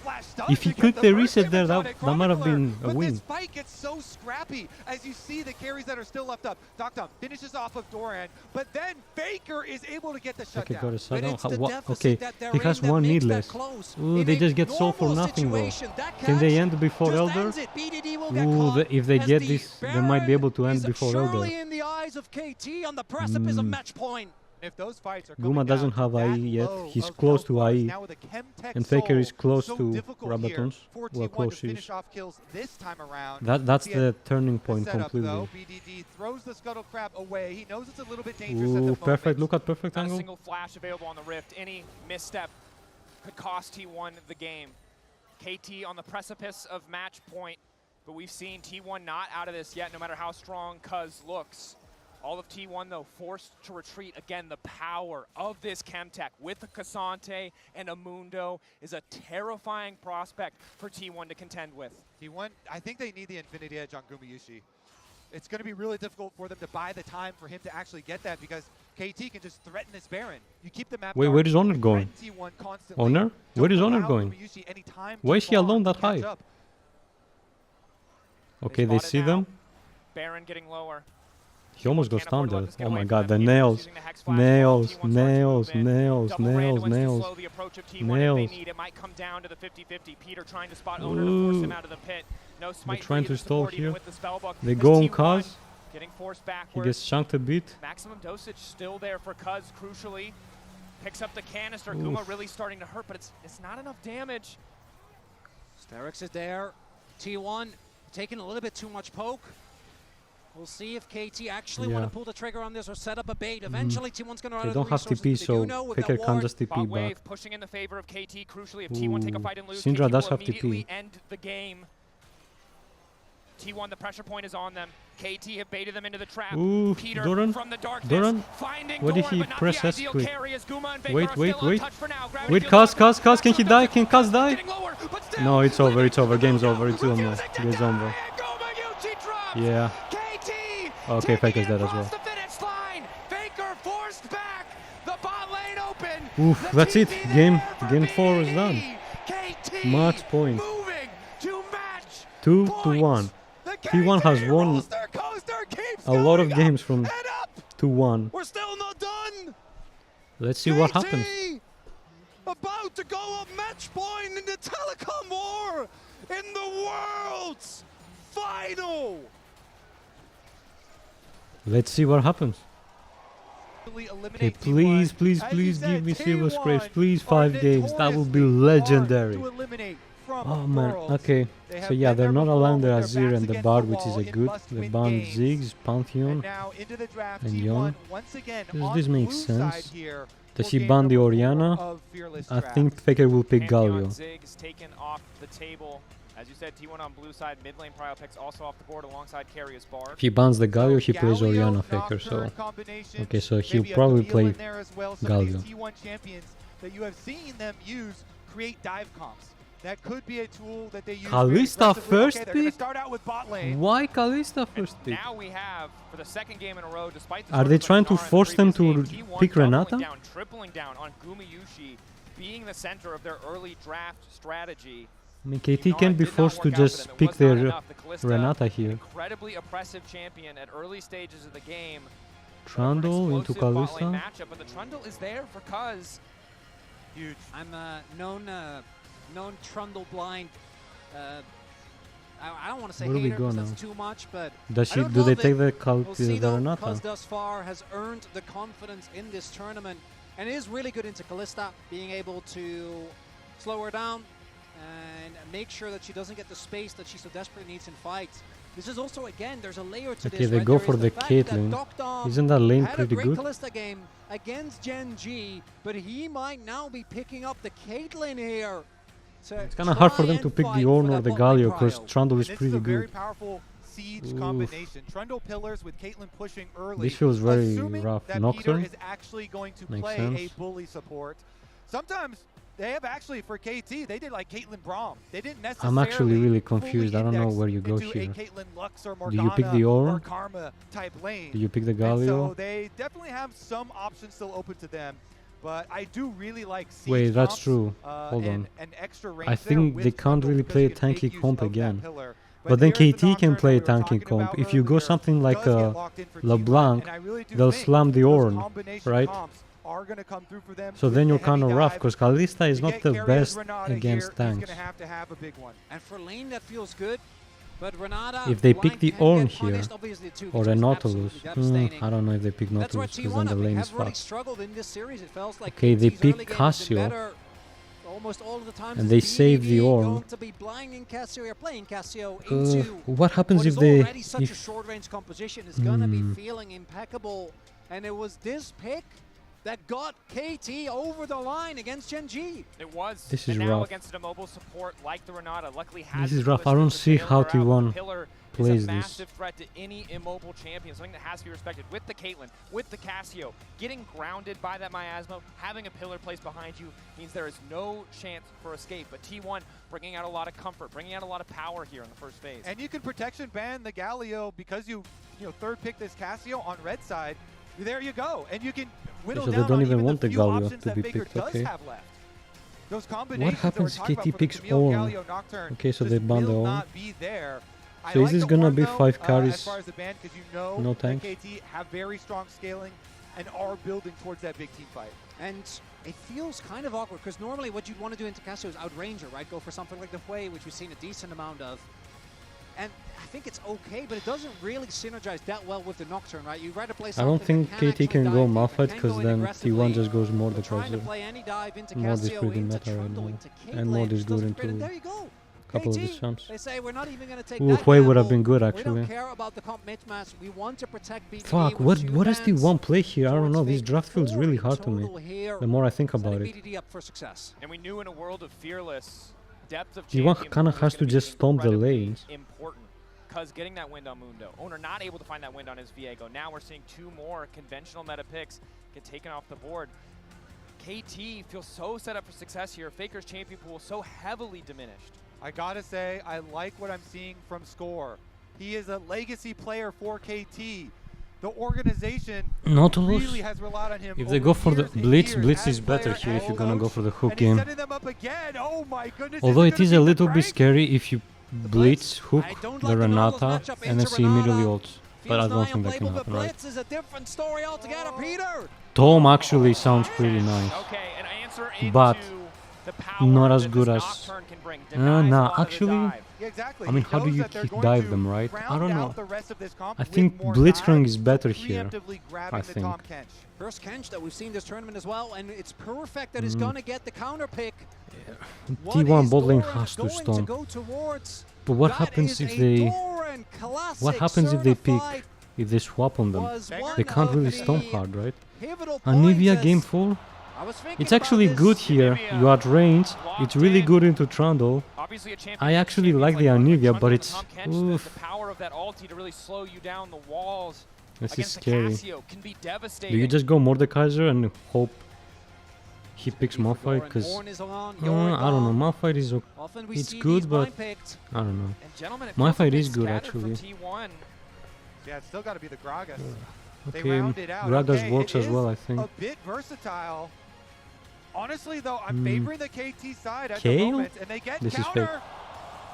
If he clicked the reset there, that might have been a But win. this fight gets so scrappy as you see the carries that are still left up. Dokdom finishes off of Doran, but then Faker is able to get the Okay, got shutdown. a shutdown. It's the Okay, deficit that they're he has in that one makes that needless. close. Ooh, In they a just get soul for normal nothing though. situation, that Can they catch end before just Elder? ends it. BDD will get Ooh, caught if they as get the this, they might be able to Baron end is before surely Elder. in the eyes of KT on the precipice of match point. If those fights are coming Guma doesn't down have to that IE yet. low He's of close health to bars, IE. now with a Chemtech And Faker is soul, close so to difficult Rabatons. here for Well, T1 close to is. finish off kills this time around. That's See the turning point setup, completely. though. BDD throws the Scuttle Crab away. He knows it's a little bit dangerous at the Ooh, moment. perfect. Look at perfect Not a angle. single flash available on the Rift. Any misstep could cost T1 the game. KT on the precipice of match point, but we've seen T1 not out of this yet, no matter how strong Cuz looks. All of T1, though, forced to retreat. Again, the power of this Chemtech with a K'Sante and a Mundo is a terrifying prospect for T1 to contend with. T1, I think they need the Infinity Edge on Gumayushi. It's going to be really difficult for them to buy the time for him to actually get that because KT can just threaten this Baron. You keep the map Wait, dark, where is Honor you going? threaten T1 constantly. Honor? Where Don't is Honor allow going? Gumayushi any time Why to is he farm alone to that catch high? up. Okay, They they spot it see now. them. Baron getting lower. He almost got Can't afford stunned to let there. this get Oh away my from god, the them. Peter's nails. using the Hex Flash Nails, while T1 starts to nails, move in. nails, Double Rand nails, wants to nails. slow the approach of T1 if they Nails. need. It might come down to the 50-50. Peter trying to spot Owner to force him Ooh. out of the pit. No smite trying for to either stall support, even here. with the spellbook. They As go on T1 Kaz. getting forced He backwards. gets shanked a bit. Maximum dosage still there for Cuz, crucially. Picks up the canister. Guma Oof. really starting to hurt, but it's not enough damage. Sterix is there. T1 taking a little bit too much poke. We'll see if KT actually want Yeah. to pull the trigger on this or set up a bait. Eventually, T1's going to run They out don't of have resources, TP, but they do so know with Faker that can't ward, just Bot TP wave back. pushing in the favor of KT. Crucially, if T1 take a Ooh. fight and lose, Syndra KT does will have immediately TP. end the game. T1, the pressure point is on them. KT have baited them into the trap. Ooh, Peter Doran? from the darkness, Doran? finding Why did Doran, he but not press the S ideal quick? carry as Guma and Faker Wait, are wait, still wait. untouched for now. Gravity Wait, field Kaz, locked. Kaz, Kaz, can he die? Maximum Can Kaz dosage die? getting lower, but still No, it's over, it's over. Game's Mundo over, it's over. refusing to Game's die, over. and Gumayushi drops. Yeah. KT Okay, taking Faker's it dead as across well. the finish line. Faker forced back. The bot lane open. Oof, The that's it. TP Game there for four is BDD. done. KT Match point. moving to match 2-1. The T1 has KT won roller coaster keeps a lot of going up games from and up. 2-1. We're still not done. Let's see what happens. About to go up match point in the telecom war in the world's final. Let's see what happens. Okay, Eliminate please, T1. please, As please you give said, me silver T1 scrapes. Please, are 5 games. That would be notoriously hard legendary. to eliminate from Oh man, Worlds. okay. They So have yeah, been they're there not before allowing with the their Azir backs and the against Bard, the which is wall a in good. They must-win banned games. Ziggs, Pantheon. And now into the draft, and T1 Yon. once again Does on this the make blue sense? side here. Does he ban the Orianna? I think Faker will pick Pantheon Galio. Zig is taken off the table. As you said, T1 on blue side, mid lane Prio picks also off the board alongside Carrier's Bar. If he bans the Galio, he plays Orianna Faker, so... Okay, so he'll probably play Galio. T1 champions that you have seen them use create dive comps. That could be a tool that they use. Kalista first they're gonna pick? start out with bot lane. Why Kalista first And pick? now we have, for the second game in a row, despite the Are they sort of trying to Renata in the force them previous to game, T1 pick doubling Renata? down, tripling down on Gumayushi, being the center of their early draft strategy. I mean, KT can't be forced to just pick their Renata here. Incredibly oppressive champion at early stages of the game. Trundle into Explosive bot lane Kalista. matchup, but the Trundle is there for Cuz. Huge. I'm known Trundle blind. I don't want to say Where do we hater go because now? that's too much, but Does I she? don't Do they love take it. We'll see the though, Renata? Cuz thus far has earned the confidence in this tournament and is really good into Kalista, being able to slow her down and make sure that she doesn't get the space that she so desperately needs in fights. This is also, again, there's a layer to Okay, this. they right? go There for is the fact that Caitlyn. Dokdom Isn't that lane had pretty a great good? Kalista game against Gen G, but he might now be picking up the Caitlyn here. It's kind of hard for them to pick the Ornn or the Galio because Trundle is And this pretty a very good. powerful siege Oof. combination. Trundle pillars with Caitlyn pushing early. This feels very Assuming rough. that Nocturne? Peter is actually going to Makes play sense. a bully support. Sometimes they have actually, for KT, they did like Caitlyn Braum. They didn't necessarily I'm actually really confused. fully I don't know index where you go into here. A Caitlyn Lux or Do you pick the Morgana Ornn? or Karma type lane. Do you pick the And so Galio? they definitely have some options still open to them. But I do really like siege Wait, that's comps, true. Hold and on. an extra range I there think with they can't Trundle really because play a you can make tanky use comp of that again. pillar. But then here's the KT can Nocturne play a that we were tanky talking comp. about If you go earlier. something like Does get locked in for T1, LeBlanc, and I really do they'll think slam the those Ornn, combination right? comps are gonna come through for them So with then the you're kind of heavy rough dive. because Kalista is To not get the Carrier's best Renata against here, tanks. He's gonna have a big one. And for lane, that feels good. But Renata, If they blind pick the can Ornn get here, punished. Obviously, the 2v2 or is a absolutely Nautilus. devastating. I don't know if they pick That's where Nautilus because T1 then the lane is have really fucked. struggled in this series. It feels like Okay, they KT's pick early game has been Cassio. better almost all of the time. And they save the Ornn. Going to be blinding Cassio. You're playing Cassio into What happens what if is they... already such a If, short-range composition is gonna be feeling impeccable. And it was this pick that got KT over the line against Gen G. It was. This is and now rough. against an immobile support like the Renata, luckily has This is the rough. I twist don't to see bail how her out. T1 The pillar plays is a this. massive threat to any immobile champion, something that has to be respected. With the Caitlyn, with the Cassio, getting grounded by that miasma, having a pillar placed behind you means there is no chance for escape. But T1 bringing out a lot of comfort, bringing out a lot of power here in the first phase. And you can protection ban the Galio because you third pick this Cassio on red side. There you go, and you can whittle so they down don't on even even want the the few Galio options to that be Faker picked, does okay. have left. Those combinations happens that we're if talking KT about for the picks Camille Ornn? Galio Nocturne Okay, so just they ban the will Ornn. not be there. I So is like this the gonna Ornn, be though, 5 carries? as far as the ban, because No that tanks? KT have very strong scaling and are building towards that big team fight. And it feels kind of awkward because normally what you'd want to do into Cassio is outrange her, right? Go for something like the Hui, which we've seen a decent amount of. And I think it's okay, but it doesn't really synergize that well with the Nocturne, right? You'd rather play I something don't think that KT actually can dive go deep and Malphite can because go in then aggressively. T1 just goes more But trying to defensive. play any dive into More Cassio, discreet in into meta right Trundle, now. into And more Caitlyn, discreet doesn't fit in. into There you go. couple of KT, the champs. They say we're not even going to take Ooh, that Hui would have gamble. been good We actually. don't care about the comp mismatch. We want to protect BDD. Fuck, with what two does bans T1 play here? I don't know, this towards draft feels Faker. really Four hard to in me. total here. The more I think about Setting it. BDD up for success. And we knew in a world of fearless, depth of T1 champion kinda pool has was to gonna be just stomp the incredibly lanes. Important, because getting that wind on Mundo. Owner not able to find that wind on his Viego. Now we're seeing 2 more conventional meta picks get taken off the board. KT feels so set up for success here. Faker's champion pool so heavily diminished. I gotta say, I like what I'm seeing from Score. He is a legacy player for KT. The organization Nautilus? really has relied on him. If they over go for the years and Blitz, years Blitz as is better player here if and you're gonna go coach. for the hook And he's game. setting them up again. Oh my goodness. Although it gonna is be a the little bit prank? scary if you Blitz, hook, I don't the like the Nautilus Renata, matchup and then into she immediately Renata. ults. But I Feels don't nigh think that can unplayable, happen, but right? Blitz is a different story altogether, Peter. Tom actually sounds pretty nice. Okay, an answer into But the power not as that good this as- Nocturne can bring. Denies a nah, lot of the actually, dive. Yeah, exactly. I mean, He how do knows you that they're kick going dive to them, right? I round don't out know. the rest of this comp I with think more Blitzcrank dive, is better here. preemptively grabbing I the think. Tom Kench. First Kench that we've seen this tournament as well, and it's perfect that he's going to get the counter pick. What T1 is bot lane Doran has to going stomp. go towards? But what That happens is if a they Doran classic what happens if they pick certified if they swap on them? was one They can't of really the stomp hard, right? pivotal Anivia points game as full? I was thinking It's actually about good this. here. You are at range. It's really good into Trundle. Obviously a champion I actually champions like the Trundle Anivia, but and it's... Tom Kench, the Oof. power of that ulti to really slow you down the walls This is against the scary. Casio can be devastating. Do you just go Mordekaiser and hope he picks Malphite? Because I don't know, Malphite is okay. Often we It's see good, these but blind picked. I don't know. And gentlemen, it My feels like fight they've is good, scattered actually. from T1. Yeah, it's still got to be the Gragas. They Okay, round it out. Gragas Okay, works it as well, is I think. a bit versatile. Honestly, though, I'm favoring the KT side at the Kale? moment, and they get This is counter. fake.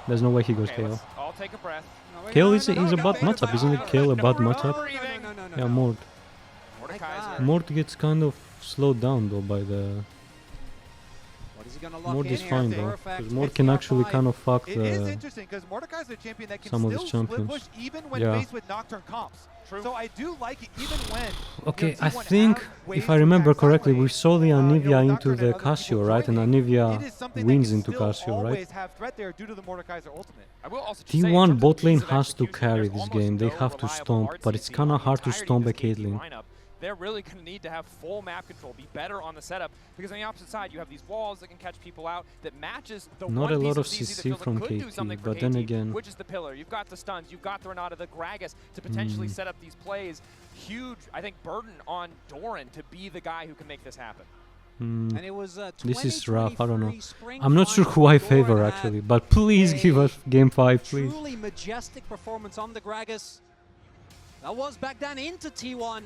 There's no way he goes Okay, Kale. let's all take a breath. Kale is a bad matchup, isn't it? Kale a bad matchup? No. Yeah, Mord. Mordekaiser. Mord gets kind of slowed down though by the... What is he gonna lock Mord in is here? fine though, Perfect. because Mord can actually kind of fuck It is the... interesting because Mordekaiser's a champion that can some of still his split champions. push even when Yeah. faced with Nocturne comps. True. So I do like it even when. Okay, T1 I think, have ways if I to remember attack correctly, we sideways, saw the Anivia with into Nocturne the and other people Casio, right? And joining. Anivia It is something wins that can into still Casio, right? always have threat there due to the Mordekaiser ultimate. I will also just say, in T1 terms of bot lane ease of has to execution, carry there's this almost game. They no have to reliable stomp, but it's RTC kind on of the hard to entirety stomp of a this KT Caitlyn. lineup. They're really going to need to have full map control, be better on the setup, because on the opposite side you have these walls that can catch people out that matches the Not one a piece lot of CC that CC feels from like could do KT, something for but then KT, again... which is the pillar. You've got the stuns, you've got the Renata, the Gragas to potentially set up these plays. Huge, I think, burden on Doran to be the guy who can make this happen. And it was This is rough, I don't know. 2023 spring I'm not sure who I final. favor Doran actually, had but please give us game 5, please. truly majestic performance on the Gragas. That was back then into T1,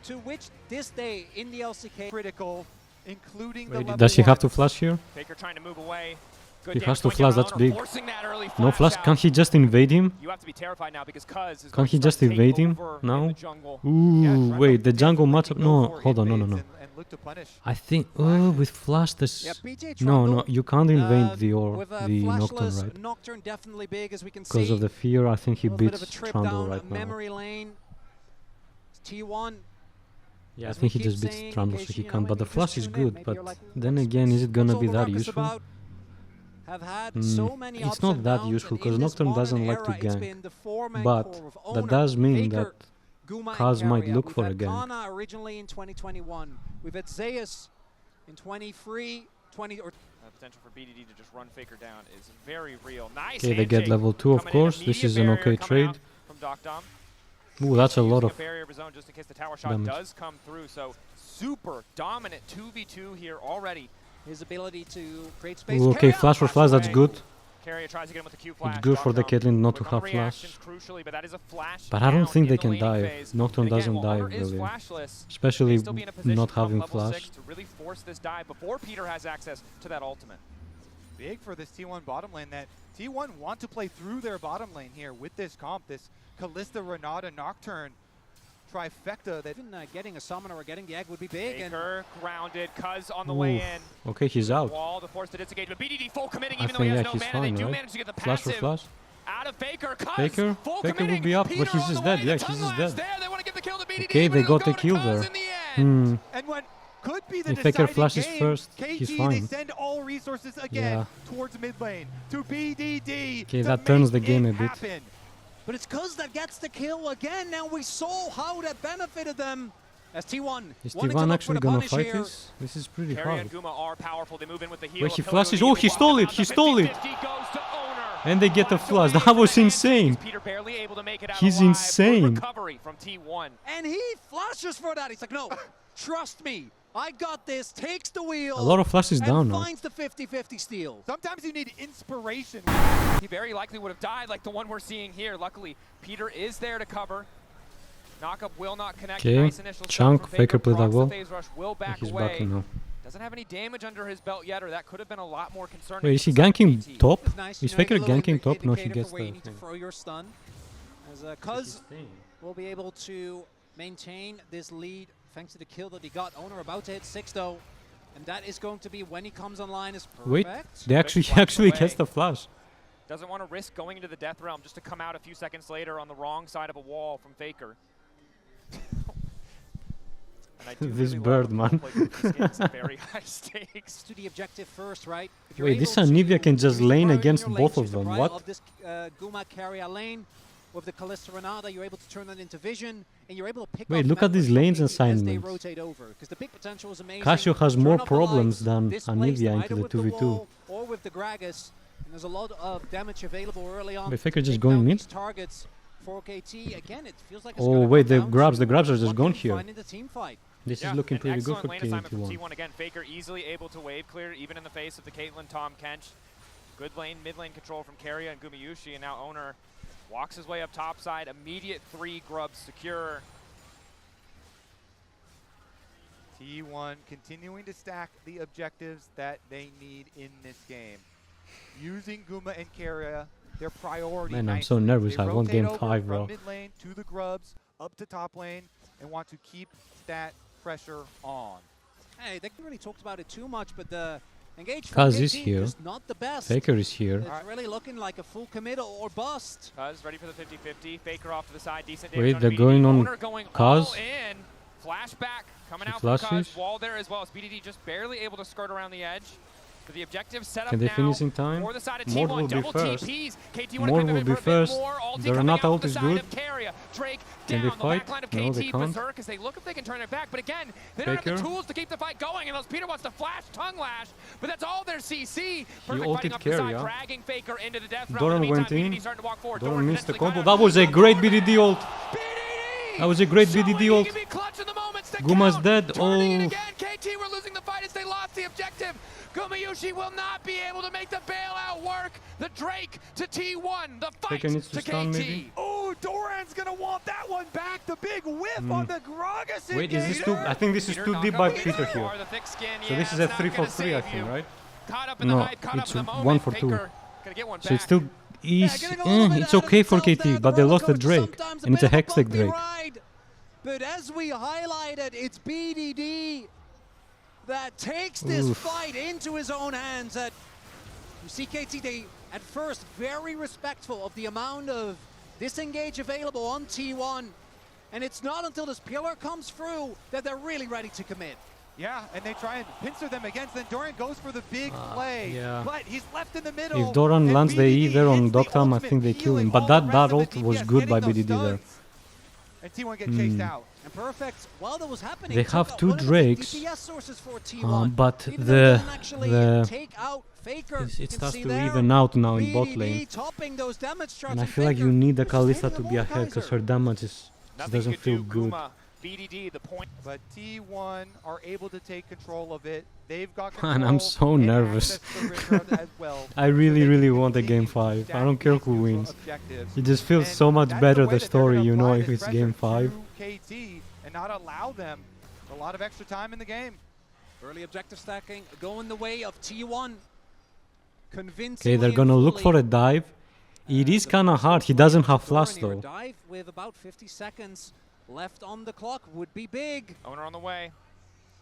to which this day in the LCK. Critical, including the Wait, level does he have 1. to flash here? Faker trying to move away. Good He damage has to going flash, down that's on big. forcing that early No flash, out. can't he just invade him? You have to be terrified now because Cuz is Can't he going to just start to evade take him over now? in the jungle. Ooh, wait, the jungle matchup? Go No, for hold on, no. invades and look to punish. I think, oh, with flash this... Yeah, PJ No, Trundle, you can't invade the with a Nocturne, flashless right? Nocturne definitely big, as we can see. Because of the fear, I think he a little bit of beats a trip Trundle down right now. memory lane. T1. Yeah, I As we think he keep just beats saying, in Trundle, case, so he you know, can't. But maybe the you flash just is tune in, good. maybe But you're like, then what's again, is it gonna all be the that ruckus useful? about? Have had so many It's ups not and that downs, useful and because in this Nocturne doesn't modern like to era, it's gank. been the four-man But core of that Owner, does mean Faker, that Guma, and Kaz might Keria. look We've for had a gank. Kana originally in 2021. We've had Zeus in 23, 20 or Potential for BDD to just run Faker down is very real. Nice Okay, they get handshake level 2, of coming in. course. This Immediate is an barrier okay coming trade. out from Doc Dom. Ooh, that's a lot Using of... barrier of his own just in case the tower shot damage. does come through. So super dominant 2v2 here already. his ability to create space. Ooh, okay, Keria! flash for flash, that's good. Carrier tries to get him with the Q flash. It's good for the Doc Dom Caitlyn not to with no have flash. reactions crucially, but that is a flash But I don't down think in they the can laning dive. phase. Nocturne And again, doesn't while dive Owner is really. flashless, Especially they still be in a position not from having level flash. 6 to really force this dive before Peter has access to that ultimate. Big for this T1 bottom lane that T1 want to play through their bottom lane here with this comp, this Kalista, Renata, Nocturne trifecta that Even getting a summoner or getting the egg would be big. And Faker grounded, Cuz on the way Oof. in. Okay, he's out. Wall to force the disengage, but BDD full committing I even though he think, has yeah, no he's mana. fine, They do right? manage to get the Flash for passive flash. out of Faker. Cuz Faker? full Faker will committing. be up, Peter but he's on just the dead. way, Yeah, the he's Tunga just is dead. there. They want to get the kill to BDD, Okay, but they it'll got go the to kill Cuz there. in the end. and what could be the If Faker deciding flashes game, first, KT, he's they fine. send all resources again Yeah. towards mid lane to BDD. Okay, to that turns make the game it a bit. happen. But it's Cuz that gets the kill again. Now we saw how that benefited them. As T1 Is wanting to T1 look actually for the gonna punish fight here. this? This is pretty Carrier and hard. Guma are powerful. They move in with the heal. Wait, A he pillar flashes. to Oh, the he wall. stole it. The He stole it. 50-50 goes to Owner. And they get the Walks flash. away That was from the insane. handshakes. Peter barely able to make it out He's alive. insane. Good recovery from T1. And he flashes for that. He's like, no, trust me. I got this. Takes the wheel. A lot of flashes and down now. finds the 50-50 steal. Sometimes you need inspiration. He very likely would have died like the one we're seeing here. Luckily, Peter is there to cover. Knockup will not connect. Okay, Nice initial stun Chunk, from Faker played that procs the well. phase rush, will back He's away. backing now. Doesn't have any damage under his belt yet, or that could have been a lot more concerning. Wait, is he for some ganking KT. top? It's nice. Is You know, you Faker get a little ganking top? No, he indicator gets for where you the need to thing. throw your stun. As Cuz will be able to maintain this lead thanks to the kill that he got. Owner about to hit 6 though. And that is going to be when he comes online is perfect. Wait, they actually flash actually away. gets the flash. Doesn't want to risk going into the death realm just to come out a few seconds later on the wrong side of a wall from Faker. And I do This really bird, love when man. people play these games at very high stakes. To the objective first, right? If you're Wait, this able Anivia to can just use lane priority in against your both lane, of choose the them. prior What? Of this Guma carry lane. with the Kalista Renata, you're able to turn that into vision, and you're able to pick Wait, off look at members these from lanes KT assignments. as they rotate over, because the big potential is amazing. Casio has Turn more off the problems lights, than displace them Anivia into either the with the 2v2. wall or with the Gragas, and there's a lot of damage available early on. Wait, Faker just Take going down mid? these targets for KT. Again, it feels like it's Oh, gonna wait, come the down grabs to are just what gone can you here. find in the team fight. This Yeah, is looking an pretty good excellent for lane assignment from T1. T1 again. Faker easily able to wave clear, even in the face of the Caitlyn Tom Kench. Good lane, mid lane control from Keria and Gumayushi, and now Owner walks his way up top side. Immediate 3 grubs secure. T1 continuing to stack the objectives that they need in this game. Using Guma and Keria, their priority. Man, I'm so nicely. nervous. They I won rotate game over 5, from bro. mid lane to the grubs, up to top lane, and want to keep that pressure on. Hey, they really talked about it too much, but the engage Kaz from is KT here. is not the best. Faker is here. It's really looking like a full commit or bust. Cuz ready for the 50-50. Faker off to the side. Decent Wait, damage they're BDD. going on Owner going Kaz? all in. Flashback coming She out from Cuz. flashes. Wall there as well as BDD just barely able to skirt around the edge. But the objective set up Can they now finish in time? for the side of Mord T1. will be Double first. TPs. KT Mord will be first. The Renata ult is good. Keria, Drake Can down they the fight? backline of No, they KT can't. Berserk as they look if they can turn it back. But again, they don't have Faker. the tools to keep the fight going. Unless Peter wants to flash tongue lash, but that's all their CC. Perfect ulted fighting up the side, Keria. dragging Faker into the death round. Doran In the went meantime, in. BDD starting to walk forward. Doran Doran missed the potentially combo. gonna- That was a great BDD ult. BDD! That was a great Showing BDD he ult. can be clutch in the moments to Guma's count. dead. Turning it Oh. again. KT were losing the fight as they lost the objective. Gumayushi will not be able to make the bailout work. The Drake to T1. The fight Faker needs to to stun, KT. maybe? Oh, Doran's gonna want that one back. The big whiff on the Gragas. Wait, is this too? I think this is Peter too knock deep up by Peter Peter or here. the thick skin. So Yeah, this is a it's not 3 for gonna 3, I save think, you. right? Caught up in No, the hype, caught up it's in the moment. 1 for 2. Faker gonna get one So back. it's still easy. getting a little bit It's out of okay for themselves KT, there. but they roller lost the coaster Drake, sometimes and it's a bit of Hextech bumpy Drake. ride. But as we highlighted, it's BDD that takes this Oof. fight into his own hands. That you see KT, they at first very respectful of the amount of disengage available on T1. And it's not until this pillar comes through that they're really ready to commit. Yeah, and they try and pincer them against. Then Doran goes for the big play, yeah. but he's left in the middle. If Doran and lands the E BDD there on hits the Doctam, I ultimate, think they kill him. healing But all that the rest of ult the was DPS, good by getting those BDD there. stuns. And T1 get chased out. And Perfect, while that was happening, They took have out 2 one of the Drakes, DPS sources for T1. but Even though they didn't actually the take out Faker, it you can starts see to there, even out now in bot BDD lane, topping those damage charts and I on feel like Faker, you need the which is Kalista taking to be a ahead because Mordekaiser. her damage is she Nothing doesn't you could feel do, good. Guma. BDD, the point. But T1 are able to take control of it. They've got Man, control. I'm so and nervous. access to the ring road as well. I really, So they really can want a game continue 5. I don't care who stacking these wins. objectives. It just feels And so much that's better, way the that they're story, gonna you know, apply if this it's pressure game 5. to KT and not allow them a lot of extra time in the game. Early objective stacking going the way of T1. Convincingly Okay, they're gonna and look for fully. a dive. It is The kinda first hard, he one doesn't to have Doran flash here. though. Dive with about 50 seconds left on the clock would be big. Owner on the way.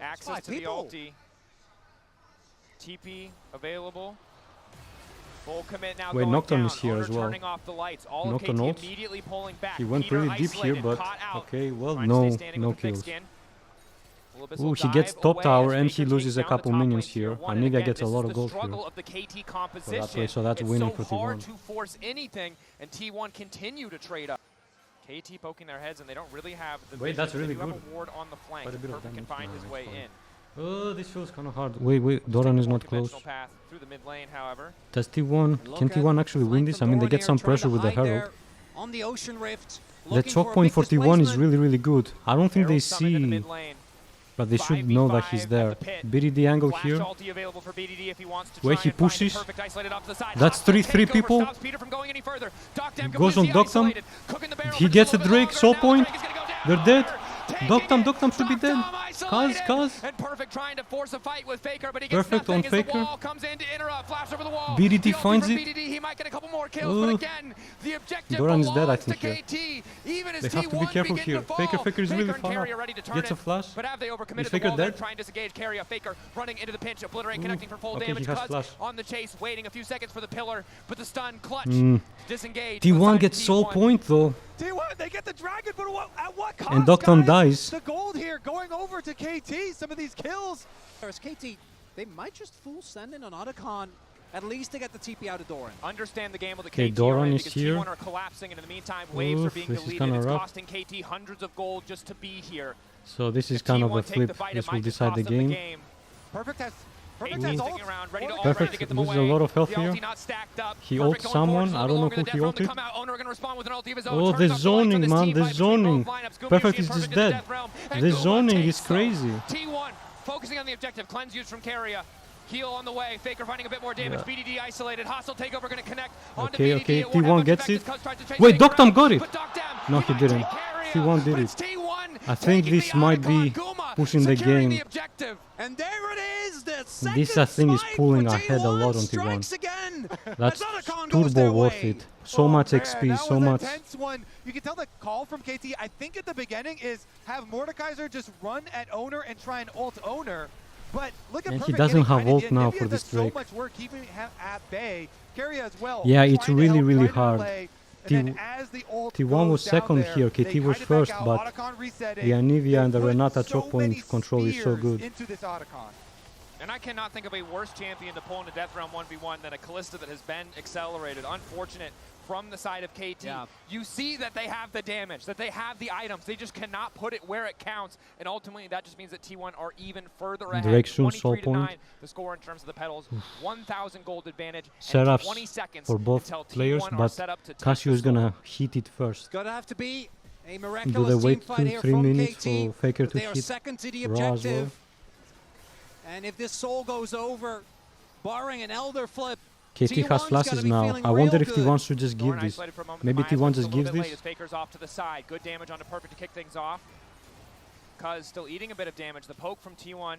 Access 5 to the people. ulti. TP available. Full commit now Wait, going Nocturne down. is here Owner as well. turning off the lights. All Nocturne of ult. KT immediately pulling back. He went Peter pretty deep here, isolated, but caught out. okay, well, Trying to stay no, standing no with the thick kills. skin. Ooh, he gets top tower and he loses a couple minions here. And Anivia again, gets a this lot is of the gold here. struggle of the KT composition. So that's it's winning so for hard T1. to force anything, and T1 continue to trade up. KT poking their heads, and they don't really have the Wait, vision, that's but they really do have good. a ward on the flank. Quite a bit of Perfect can damage. find Nah, his it's way fine. in. Oh, this feels kind of hard. Wait, Doran is More not close. conventional path through the mid lane, however. Does T1, can T1 actually win this? I mean, they get some pressure with the Herald. On the Ocean Rift, The choke point for T1 is really, really good. I don't think they Herald summoned in the see, mid lane. but they should know that he's 5v5 there. at the pit. BDD angle Flash here. ulti available for BDD if he wants to Wait, try he and find pushes. the perfect isolated off to the side. That's Hostile 3 takeover people. stops Peter from going any further. Doctam Goes on completely Doctam. isolated. Cooking the barrel He for gets just a little bit Drake, longer. soul Now point. Drake is gonna go down. They're dead. Taking Doctam should be dead. isolated. Kaz. And Perfect trying to force a fight with Faker, but he gets Perfect nothing on as Faker. the wall comes in to interrupt. Flash over the wall. BDD The ulti finds from it. BDD, he might get a couple more kills, but again, the objective Doran is dead, I belongs think, to here. KT. Even as They have to be T1 careful begin here. to fall, Faker is really Faker and far Carry up. are ready to turn Gets a it, flash. but have they overcommitted Is the Faker wall? They're dead? trying to disengage Carry. Faker running into the pinch, obliterating, Ooh. connecting for full Okay, damage. he has Cuz flash. on the chase, waiting a few seconds for the pillar, but the stun clutch. Disengage. T1 gets soul point though. T1, they get the dragon, but at what cost, And Doctam guys? dies. The gold here going over to KT. Some of these kills. Whereas KT, they might just full send in on Otacon at least to get the TP out of Doran. Understand the game with the Okay, KT Doran already is because here. T1 are collapsing, and in the meantime, waves are being this is deleted. kinda It's rough. costing KT hundreds of gold just to be here. So this is If kind of T1 a take flip. the fight, it This will might just decide cost the them game. Perfect has KT ult. sticking around, ready to ult, Perfect. ready to get them Loses away. a lot of health The here. ulti not stacked up. He Perfect ults going someone. forward, I don't know longer who the he death round to ulted. come out. Owner gonna respond with an ulti of his own. Oh, Turns the up the lights on zoning, this man. team The fight between both zoning. lineups. Guma Perfect is is just perfect in the dead. death realm, and The Guma zoning takes is some. crazy. T1 focusing on the objective. Cleanse used from Carrier. Heal on the way. Faker finding a bit more damage. Yeah. BDD isolated. Hostile takeover going to connect onto Okay, BDD. okay. It won't have T1 much gets effect it. as Cuz tries to chase Wait, Faker Doctam out, got it. but Doctam, No, he might didn't. take Carrier, T1 did but it. it's T1 I think taking this the might icon. be Guma pushing the securing game. the objective. And there it is, the This, I think, is smite pulling for ahead a lot on T1. strikes again. That's As Otacon goes their turbo worth way. it. So Oh, much man, XP, that so was much. a tense one. You can tell the call from KT, I think at the beginning, is have Mordekaiser just run at Owner and try and ult Owner. But look at And he Perfect doesn't getting have grinded. ult now Nivea for does this so Drake. much work keeping him at bay. Carry as well. Yeah, it's trying to really, help, really trying to hard. delay, T- and then as the ult T1 goes was down second there, here, they KT was kite it back first, out, but Otacon resetting. the Anivia and the They put Renata so choke many point control is so spears good. into this Otacon. And I cannot think of a worse champion to pull into Death Realm 1v1 than a Kalista that has been accelerated. Unfortunate from the side of KT. Yeah. You see that they have the damage, that they have the items. They just cannot put it where it counts. And ultimately, that just means that T1 are even further ahead. Drake soon soul 23-9, point. the score in terms of the pedals. 1,000 gold advantage. Setups and 20 seconds for both until players, T1 are but set up to take Casio the is gonna storm. hit it first. It's gonna have to be a Do miraculous they team wait fight here 2-3 from minutes KT. for Faker But to they are hit second to the Raw as well? objective. And if this soul goes over, barring an Elder flip, KT has T1's gotta flashes be now. feeling I wonder real if good. T1 should just give Doran this. isolated for a moment. Maybe Mize T1 was a just little gives bit late this. as Faker's off to the side. Good damage onto Perfect to kick things off. Cuz still eating a bit of damage. The poke from T1.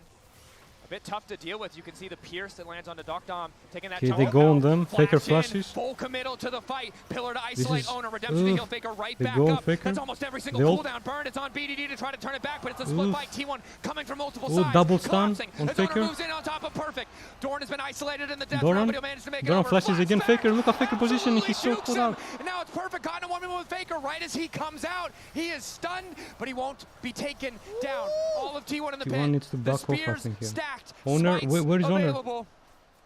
A bit tough to deal with. You can see the pierce that lands onto Doctam, taking that Okay, toe they go out. on them. Flash Faker in, flashes. Full committal to the fight. Pillar to isolate is- Owner. Redemption to heal Faker right They back go on up. Faker. That's almost every single They ult. cooldown burn. It's on BDD to try to turn it back, but it's a split Oof. fight. T1 coming from multiple Ooh, sides. double stun collapsing on as Faker. Owner moves in on top of Perfect. Doran has been isolated in the death Doran. row, but he'll manage to make it Doran over. flashes Flash again. back. Faker, look at Faker position. Absolutely He's so jukes pulled him. out. And now it's Perfect caught in a 1v1 with Faker right as he comes out. He is stunned, but he won't be taken down. All of T1 in the T1 pit. needs to The back off, I spears think, here. stacked. Owner, Smites where is Owner? available.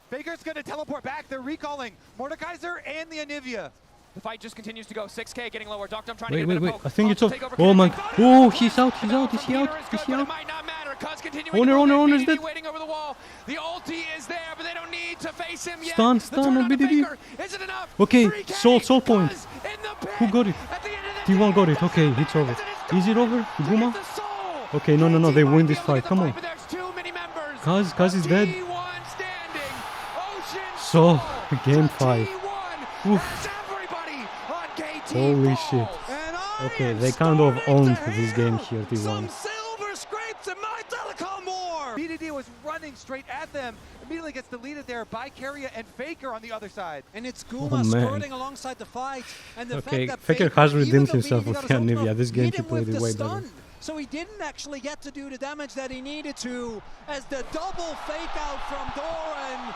Faker's going to teleport back. They're recalling Mordekaiser and the Anivia. The fight just continues to go. 6K getting lower. Doctam trying to Wait, get a wait, bit wait. of poke. I think it's Hostile off. takeover Oh my. connecting. Oh, he's out. He's out. The Is he Peter out? is Is good, he but it out? might not matter. Cuz continuing Owner, to go Owner, there. Owner's BDD dead. waiting over the wall. The ulti is there, but they don't need to face him yet. Stun, The stun turn on onto BDD. Faker. Is it enough? Okay, 3K. soul point. Cuz in the pit. Who got it? At the end of the T1 day, got it. doesn't Okay, matter. it's over. Is it Is it over? to Guma? get the soul. Okay, no, they KT win might this be able to fight. get Come the on. fight, but there's too many members. Kaz is dead. T1 standing. Ocean So, Soul game to 5. T1. Oof. That's everybody on KT Holy balls. shit. And I Okay, am they kind of starting owned to this game hear here, T1. Some silver scrapes in my telecom war. BDD was running straight at them. Immediately gets deleted there by Carrier and Faker on the other side. And it's Oh, Guma man. skirting alongside the fight. And the Okay, fact that Faker has even redeemed though himself BDD with got his the ult Anivia. off, This game hit he him played with it the way stun. better. So he didn't actually get to do the damage that he needed to, as the double fake out from Doran.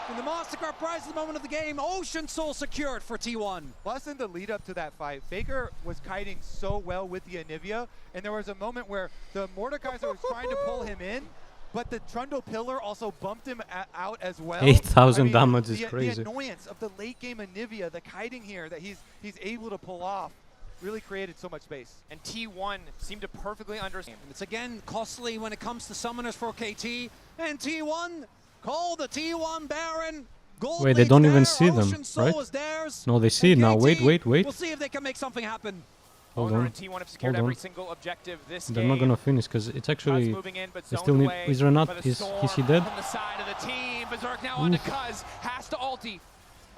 And the Mastercard prize at the moment of the game, Ocean Soul secured for T1. Plus, in the lead up to that fight, Faker was kiting so well with the Anivia, and there was a moment where the Mordekaiser was trying to pull him in, but the Trundle Pillar also bumped him out as well. 8,000 damage is the crazy. The annoyance of the late game Anivia, the kiting here that he's able to pull off, really created so much space. And T1 seemed to perfectly understand. And it's again costly when it comes to summoners for KT. And T1, call the T1 Baron. Gold Wait, they lead's don't even there, see them, Ocean Soul right? is theirs. No, they see it And now. Wait, KT, wait. We'll see if they can make something happen. Hold Owner on. and T1 have secured Hold every on. single objective this They're game. not gonna finish because it's Cuz actually. moving in, but they zoned still need. away Is Renat? by the Is he storm dead? From the side of the team. Berserk now onto Cuz. Has to ulti.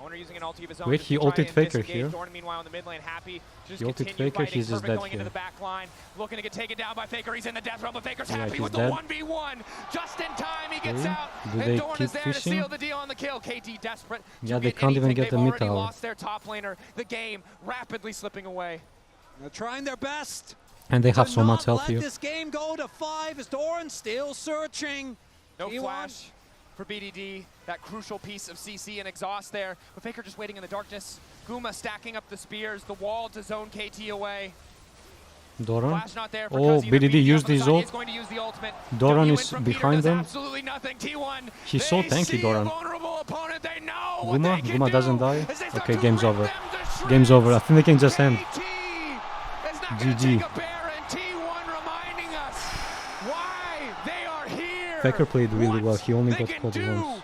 Owner using an ulti of his own. Wait, just he to try ulted and Faker disengage. here. Doran, meanwhile, in the mid lane, happy. Just He ulted continue Faker, fighting. he's just Perfect dead going into here. the back line. Looking to get taken down by Faker. He's in the death realm, but Faker's Yeah, happy he's with the dead. 1v1. Just in time, he gets Okay. out. Do And they Doran keep is there fishing? to seal the deal on the kill. KT desperate. Yeah, to they get can't even anything. get the They've mid already tower. lost their top laner. The game rapidly slipping away. They're trying their best. And they have to so much not health let here. this game go to 5 as Doran still searching. No T1. flash for BDD. That crucial piece of CC and exhaust there. But Faker just waiting in the darkness. Guma stacking up the spears. The wall to zone KT away. Doran. Flash not there for Oh, Cuz either. BDD used on the his side ult. is going to use the ultimate. Doran W is in from Peter behind does them. Absolutely nothing. T1. He's so they tanky, see Doran. A vulnerable opponent. They Guma? Guma doesn't die? Okay, game's over. Game's over. I think they can just end. GG. Faker played really well. He only got caught once.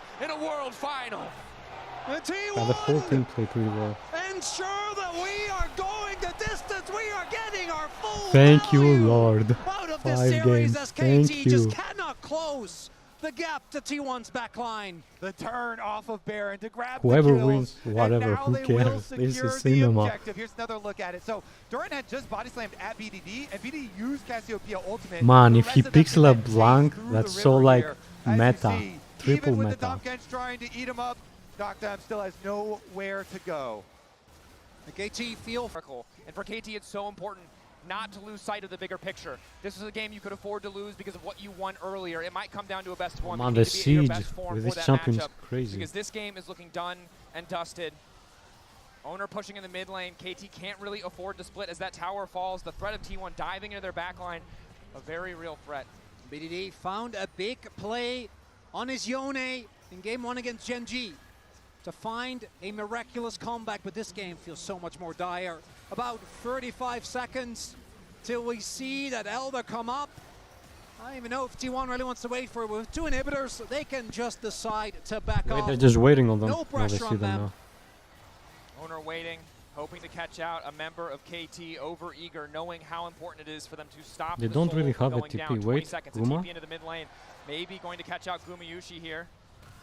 The whole team played really well. Ensure that we are going the distance. We are getting our full Thank you, value Lord. out of this 5 series games. as KT Thank you. just cannot close the gap to T1's backline. The turn off of Baron to grab Whoever the kills, wins, whatever, and now who they will cares? This secure is the cinema. objective. Here's another look at it. So Doran had just body slammed at BDD, and BDD used Cassiopeia ultimate. Man, The if he rest of them picks can then LeBlanc, chase through that's the so river like here. As you meta. see, Triple even with meta. the Domkench trying to eat him up, Doctam still has nowhere to go. The KT feel And for KT, it's so important not to lose sight of the bigger picture. This is a game you could afford to lose because of what you won earlier. It might come down to a best of one. Man, but you the need to be at your siege best form with for this that champion is matchup, crazy. because this game is looking done and dusted. Owner pushing in the mid lane. KT can't really afford to split as that tower falls. The threat of T1 diving into their backline, a very real threat. BDD found a big play on his Yone in game 1 against Gen G to find a miraculous comeback, but this game feels so much more dire. About 35 seconds till we see that Elder come up. I don't even know if T1 really wants to wait for it. With 2 inhibitors, they can just decide to back Wait, off. they're just waiting on them. No Now they pressure see on them them. now. Owner waiting, hoping to catch out a member of KT, over eager, knowing how important it is for them to stop They the don't Soul really from have a going TP. down. 20 Wait, seconds, Guma? a TP into the mid lane. Maybe going to catch out Gumayushi here.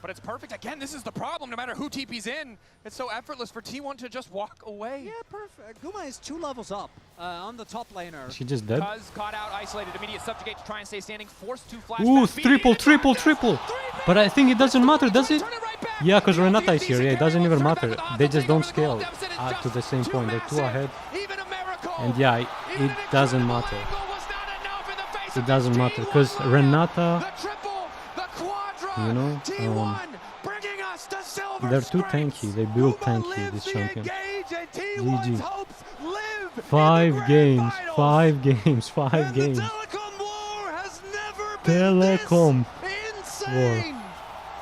But it's perfect. Again, this is the problem. No matter who TP's in, it's so effortless for T1 to just walk away. Yeah, perfect. Guma is 2 levels up on the top laner. Is she just dead? Cuz caught out, isolated, immediate subjugate to try and stay standing, forced to flash Ooh, back. triple, BDD triple, attack. triple. 3-man. But I think it doesn't matter, does it? Turn right back. Yeah, because Here Renata goes is here. DC Yeah, it doesn't Carry, even turn back matter. with the They Haetae just don't over the goal scale deficit is to just the same too point. They're 2 ahead. massive. Even a miracle. And yeah, Even it an doesn't incredible matter. angle was not enough in the face It of doesn't this matter T1 because run. Renata, The triple, the quadra, you know, T1 bringing us to silver they're too scrapes. tanky. They build Guma tanky, lives this the champion. engage, and T1's GG. hopes live in the 5 grand games, finals. 5 games, 5 And games. the telecom war has never been Telecom this insane.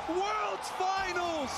World's finals,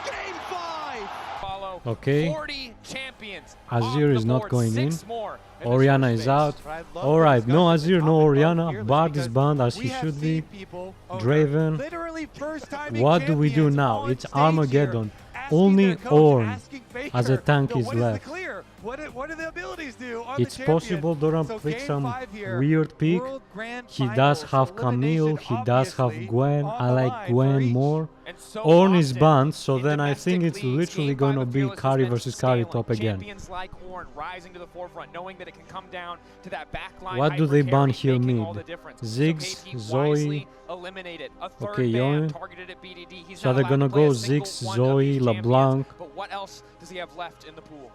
game 5. Follow Okay. 40 champions. Azir off is the not board, going 6 in. more in the Oriana short is space. out. But I'd love Alright, to no discuss the Azir, no topic of Oriana. Fearless Bard is because banned as we he have should seen be. people, Draven. literally first-time What do we do champions now? on It's stage Armageddon. here, asking Only their coach, Ornn asking Faker, as a tank "So is what is left. the clear? What do the abilities do on It's the champion?" possible Doran So picked game some 5 here, weird pick. World Grand He does Finals, have Camille, elimination he does have obviously Gwen. on I the like line for Gwen each. more. And so Ornn is often banned, so in then I think domestic it's leagues, literally game going 5 to of be Fearless has carry been versus carry scaling. top again. Champions like Ornn rising to the forefront, knowing that it can come down to that backline. What do they ban here making mid? all the difference. Ziggs, So KT Zoe. wisely eliminated. A third Okay, ban Yone. targeted at BDD. He's So not they're allowed gonna to play go a single Ziggs, one of Zoe, these champions, LeBlanc. But what else does he have left in the pool?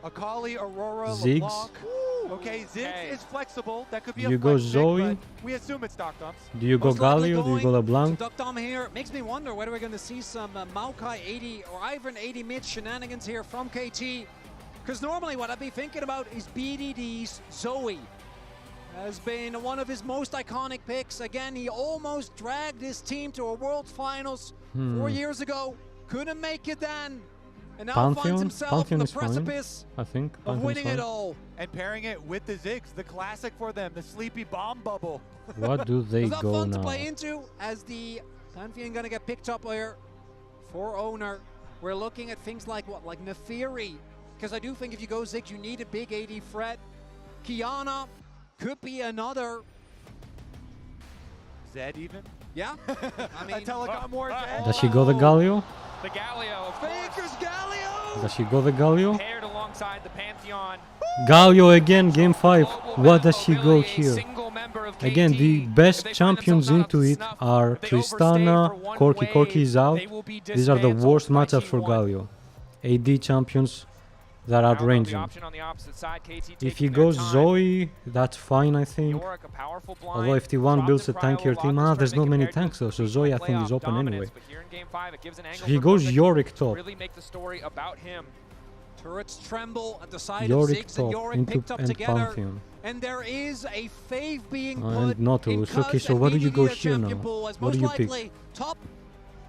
Akali, Aurora, Ziggs. LeBlanc. Okay, Ziggs Okay. is flexible. That could be You a go flex pick, Zoe. but we assume it's Doc Dumps. Do you go Most likely Galio? Do you go going LeBlanc? to Duck Dom here. Makes me wonder whether we're going to see some Maokai 80 or Ivern 80 mid shenanigans here from KT. Because normally what I'd be thinking about is BDD's Zoe. Has been one of his most iconic picks. Again, he almost dragged his team to a World Finals 4 years ago. Couldn't make it then. And now finds Pantheon? himself Pantheon on is the fine, precipice I think. of Pantheon's winning fine. it all. And pairing it with the Ziggs, the classic for them, the sleepy bomb bubble. What do they It's not go fun now? to play into as the Pantheon gonna get picked up here for owner. We're looking at things like what, like Nefiri, because I do think if you go Ziggs, you need a big AD threat. Kiana could be another. Zed even? Yeah, I mean, A telecom war Zed? Does she go the Galio? The Galio, of course, Faker's Galio. Does she go the Galio? paired alongside the Pantheon. Galio again, game 5. Global What does battle, she go really a here? single member of Again, KT. the If best they find champions themselves not up into to it snuff, are if they overstay Tristana, for one Corki. wave, Corki is out. they will be These are the dismantled worst by matchups for T1. Galio. AD champions that Now are they'll be ranging. option on the opposite side, KT If taking he their goes time. Zoe, that's fine, I think. Yorick, a powerful blind, Although if T1 dropped builds a in prio, tankier locked team, his there's not tournament many compared to tanks though, so his Zoe I think playoff is open dominance, anyway. but here in game 5, it gives an angle So he for goes Perfect Yorick to top. really make the story about him. Turrets tremble at the side Yorick of Ziggs and top Yorick into picked up and together. Pantheon. And there is a fave being And put Nautilus. in Cuz Okay, so and what do you BDD go are here champion now? pool as What most do you pick? likely top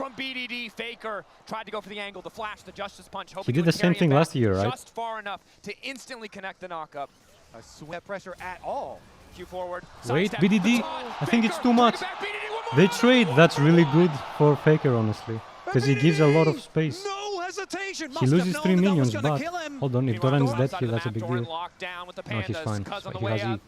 from BDD. Faker tried to go for the angle, the flash, the Justice Punch. He did the same thing last year, right? Just far enough to instantly connect the knockup. A sweat pressure at all. Q forward. Wait, sidestep. BDD? I think it's too much. Back, BDD, one more They time. trade. That's really good for Faker, honestly. Because he gives a lot of space. No hesitation. He loses 3 minions, but... Hold on, if Meanwhile, Doran is Doran dead side here, of the that's a map, big Doran deal. locked down with the No, he's Pandas. fine. Cuz on the He way has up. E.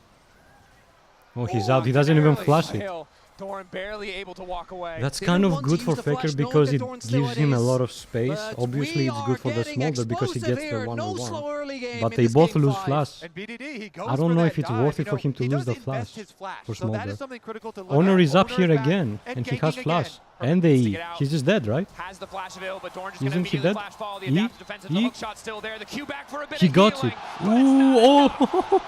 Oh, he's out. He doesn't even flash it. Hill. Doran barely able to walk away. That's They kind don't of want to good use for the Faker flash, knowing because that it Doran's still gives at him a his. lot of space. But Obviously, we it's are good for the getting smolder because he explosive gets the here. No 1v1. slow early game But in they this both game lose 5. flash. And BDD, he goes I don't for know that if it's dive. worth it You for know, him to he lose does the invest flash his flash. for So that Smolder. is something critical to look Honor at. is up Owner here back again, and and he ganking has again. flash. Perfect And place to they... get out. He's just dead, right? Has the flash available, but Doran just Isn't gonna he immediately dead? flash follow the E? adaptive defense. And the E? hook shot still there. The Q back for a bit He of got healing, it. but it's not Ooh, enough.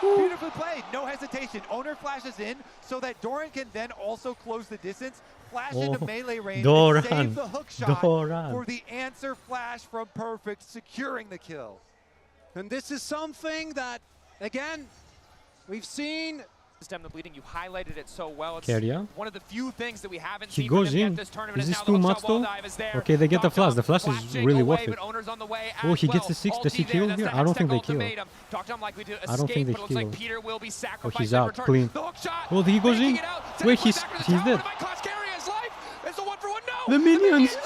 oh! Beautifully played. No hesitation. Owner flashes in so that Doran can then also close the distance, flash into Oh, melee range, Doran. and save the hook shot Doran. for the answer flash from Perfect, securing the kill. And this is something that, again, we've seen. Stem the bleeding. You highlighted it so well. It's Keria. one of the few things that we haven't He seen from goes him yet in. this tournament. Is and this now too the hook much shot wall though? dive is there. Okay, they get the flash. Dog The flash is flashing really away, worth it. but Owner's on the way Oh, as he gets well. the 6. Does he Ulti kill there. here? That's I don't the think they Hextech kill. ultimatum. Dog Tom likely to I don't think escape, they but it looks like kill. Peter will be Oh, sacrificed he's in out. return. Clean. The hook shot. Oh, he goes Making in. it out. Wait, Sends it back to the he's tower. dead. It might cost Keria's life. It's a 1-for-1. No. The minions! lives.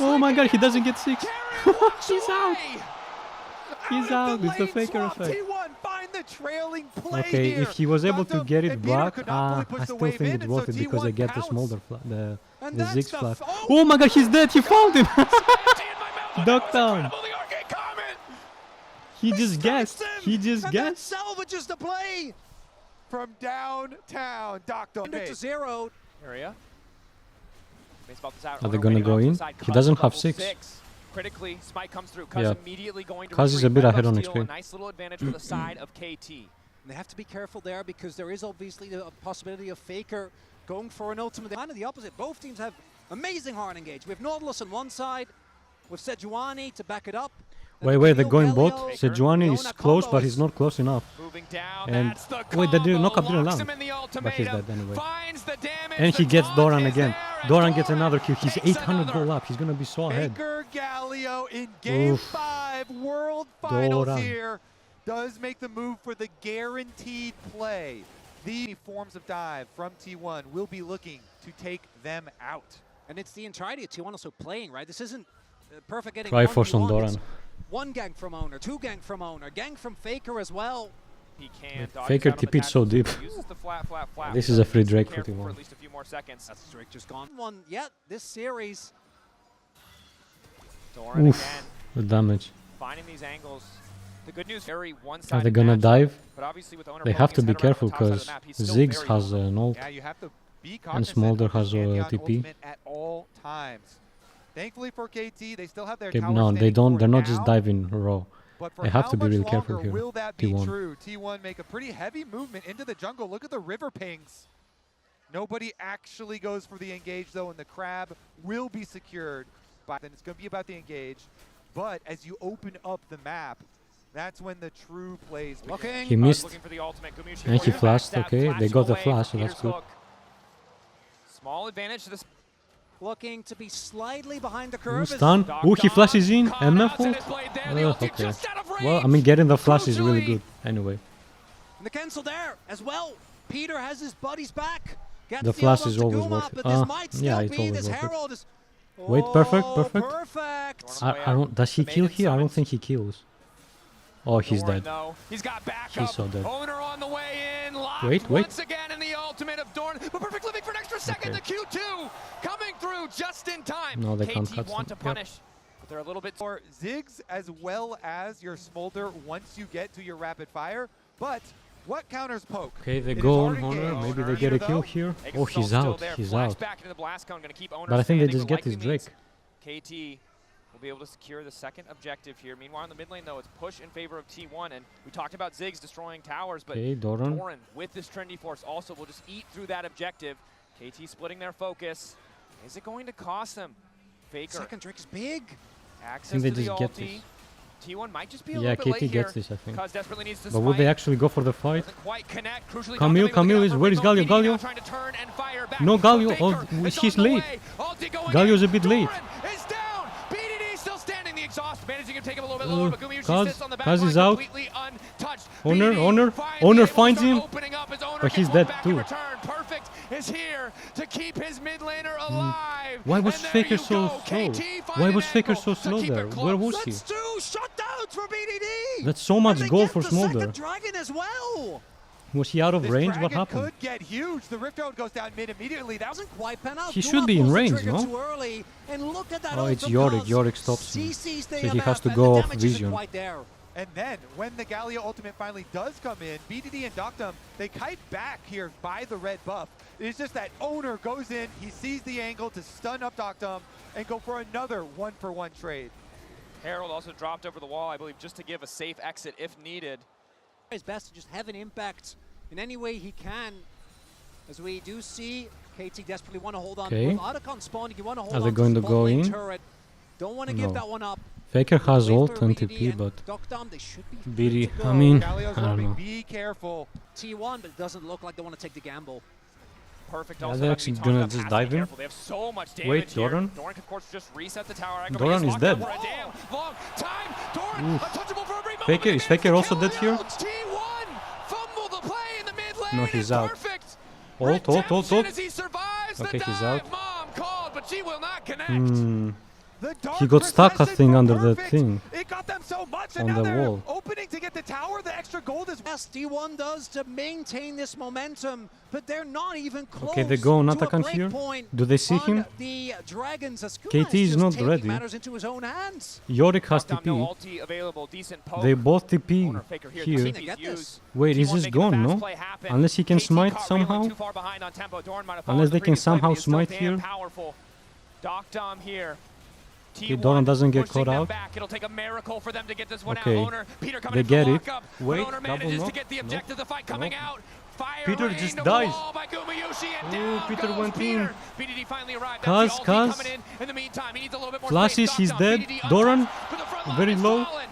Oh my god, he doesn't get 6. Keria walks He's out. away. He's out. It's the Faker effect. T1 find the trailing play Okay, here. if he was able to Dr. get it and Peter back, could not fully push I the still wave think in, it's and worth so it because they T1 get the counts. smolder, the And Ziggs that's the flash. oh, Oh my god, he's dead! He found him! Duck down! Incredible, the arcade comment. He just guessed. He just and that guessed. salvages the play. From downtown, Dr. Under to 0. Area. Are they gonna go in? He doesn't have 6. Critically, Smite comes through. Cuz Yeah. immediately going to Kuz is a retreat. bit Red ahead Buff on steal, XP. A nice little advantage for the side of KT. And they have to be careful there because there is obviously the possibility of Faker going for an ultimate. Kind of the opposite. Both teams have amazing hard engage. We have Nautilus on one side, with Sejuani to back it up. And Wait, they're Khalil going Galio, bot. Sejuani is Leona close, combo but he's is- not close enough. Moving down, And that's the wait, the combo, knock-up didn't locks land. him in the But he's ultimatum, dead anyway. finds the damage, And he the gets taunt Doran is again. there, and Doran gets another kill. He's takes 800 goal another. up. He's gonna be so ahead. Baker Galio in Game Oof. 5 World Finals Doran. here does make the move for the guaranteed play. The forms of dive from T1 will be looking to take them out. And it's the entirety of T1 also playing, right? This isn't perfect getting Triforce on 1v1. Doran. It's one gang from Owner, 2 gang from Owner, gang from Faker as well. He can. Dog Faker is out on the TP'd so tactical, deep. Uses the flat. This is a free Needs to be Drake for careful T1. for at least a few more seconds. That's Drake just gone. One yet this series. Doran Oof, again, the damage. finding these angles. The good news, very Are one-sided they gonna matchup, dive? but obviously with Owner They poking have to his be head around careful the top side of the because map, he's still Ziggs very has vulnerable. an ult. Yeah, you have to be cognizant Smolder of has your a Pantheon TP. ultimate at all times. Thankfully for KT, they still have their Okay, tower no, they standing don't. for They're not just now, diving raw. but for They have how to be much really careful longer here, will that be T1. true? T1 make a pretty heavy movement into the jungle. Look at the river pings. Nobody actually goes for the engage though, and the crab will be secured. Then it's going to be about the engage. But as you open up the map, that's when the true plays begin. Looking. He missed. Looking for the ultimate. Gumiushi And he for the flashed, backstab, okay, they flashing got the away flash, from so that's Peter's good. hook. Small advantage to this. Looking to be slightly behind the curve. Ooh, stun. Dog Ooh, he Dog flashes in. caught MF out to ult. his blade there. The ulti Okay. just out of Well, I range. mean, getting the flash is really Crucially. good. Anyway, And the cancel there as well. Peter has his buddies back. Gets The flash ult is to always Guma, worth it. but this might still yeah, it's be always this worth it. Herald is. Wait, perfect, Oh, perfect. Perfect. I don't. Does he The kill maiden here? I don't summons. think he kills. Oh, he's Doran, dead. though. He's got backup. He's so dead. Owner on the way in. Locked Wait. once again in the ultimate of Doran. But Perfect living for an extra second. Okay. The Q2 coming through just in time. No, they can't KT cut want to them. Yep. punish, but they're a little bit. For Ziggs as well as your Smolder once you get to your rapid fire. But what counters poke? Okay, they It is go hard on to Honor. gauge. Maybe they Owner get a though, kill here. Oh, Exalt he's still out. there. He's Flash out. back into the blast cone. Going to keep Owner But I think they standing, just but get this likely means Drake. KT will be able to secure the second objective here. Meanwhile, in the mid lane, though, it's push in favor of T1. And we talked about Ziggs destroying towers, but Okay, Doran. Doran, with this trendy force, also will just eat through that objective. KT splitting their focus. Is it going to cost them? Faker, Second Drake is big. access they to the just get ulti. this. T1 might just be a Yeah, little bit KT late gets here. this, I think. Cuz desperately needs to But would they spike. actually go for the fight? Doesn't quite connect. Crucially, Camille, Doggo Camille maybe is- looking where out is for a Galio? free Galio? now, trying to turn and fire back. No, But Galio. Faker Oh, is he's on the late. way. Ulti going Galio's in. a bit late. Doran is down. BDD still standing. The exhaust managing to take him a little bit lower, but Gumiushi Kaz- sits on the back Kaz line is out. completely untouched. Owner, BDD Owner, finally Owner able to finds start him. opening up his own Owner But gets he's one dead back too. in return. Perfect is here to keep his mid laner alive. Why was And there Faker you so go. slow? KT Why find was an Faker angle so to slow keep it there? close. Where was he? That's 2 shutdowns for BDD. That's so And much they gold get for the Smolder. second dragon as well. Was he out of This range? What dragon happened? could get huge. The Rift Herald goes down mid immediately. That was Doesn't quite pan out. He Duma should be in pulls the range, trigger no? Too early. And look at that Oh, it's ultimate Yorick. cost. Yorick stops him. CC So stay he has MF, to and go the off damage isn't vision. quite there. And then, when the Gallia ultimate finally does come in, BDD and Doctum, they kite back here by the red buff. It's just that Owner goes in, he sees the angle to stun up Doctum and go for another 1-for-1 trade. Herald also dropped over the wall, I believe, just to give a safe exit if needed. His best to just have an impact in any way he can. As we do see, KT desperately want to hold on. Okay. With Otacon spawning, you want to hold Are on they going to spot go lane in? turret. Don't want to No. give that one up. Faker has Wait ult for and BDD TP, and but Doctum, they should be BD, good to I go. mean, Gallia's I don't roaming, know. be careful. T1, but it doesn't look like they want to take the gamble. Perfect. Yeah, Also, they're that actually means gonna Tonga just has to be dive in. careful. They have so much damage Wait, here. Doran? Doran, of course, just reset the tower. Echo, Doran but he's is locked dead. up for a damn long time. Doran, Oof. untouchable for a brief moment. Faker, but is they Faker managed also to dead kill here? out. T1 fumble the play in the mid lane. No, he's and out. Perfect. Ult. Redemption as he survives Okay, the he's dive. out. Mom called, but she will not connect. The dark He got stuck, I processions think, were under the perfect. thing. It got them so much, and On now the they're wall. opening to get the tower. The extra gold is Yes, T1 does to maintain this momentum, but they're not even close. Okay, they go on to a Otacon break here. point Do they see on him? The Dragons, as Kuma KT is just not taking ready. matters into his own hands. Yorick has Doctum, no TP. ulti available. Decent poke. They both TP Owner, Faker here. here. The They TP's get this. used. Wait, is T1 this making the gone, fast no? play happen. Unless he can KT smite caught reeling somehow? Too far behind on tempo. Doran might have Unless fallen they the can previous play, but somehow he's still smite damn here. Powerful. Doctum here. Okay, T1 Doran doesn't get pushing caught them out. Back. It'll take a miracle for them to get this one Okay. out. Owner, Peter coming They in for get the it. lockup. Wait, But Owner double manages to knock. get the Nope. objective. The fight coming Nope. out. Fire Peter rained just over the dies. wall by Gumayushi, and Ooh, down Peter goes went Peter. in. BDD finally arrived. Kaz, That's the ulti Kaz. coming in the meantime, he needs a little bit more Flashes, space. he's Doctum, dead. BDD Doran, untouched, but the front line very is low. fallen.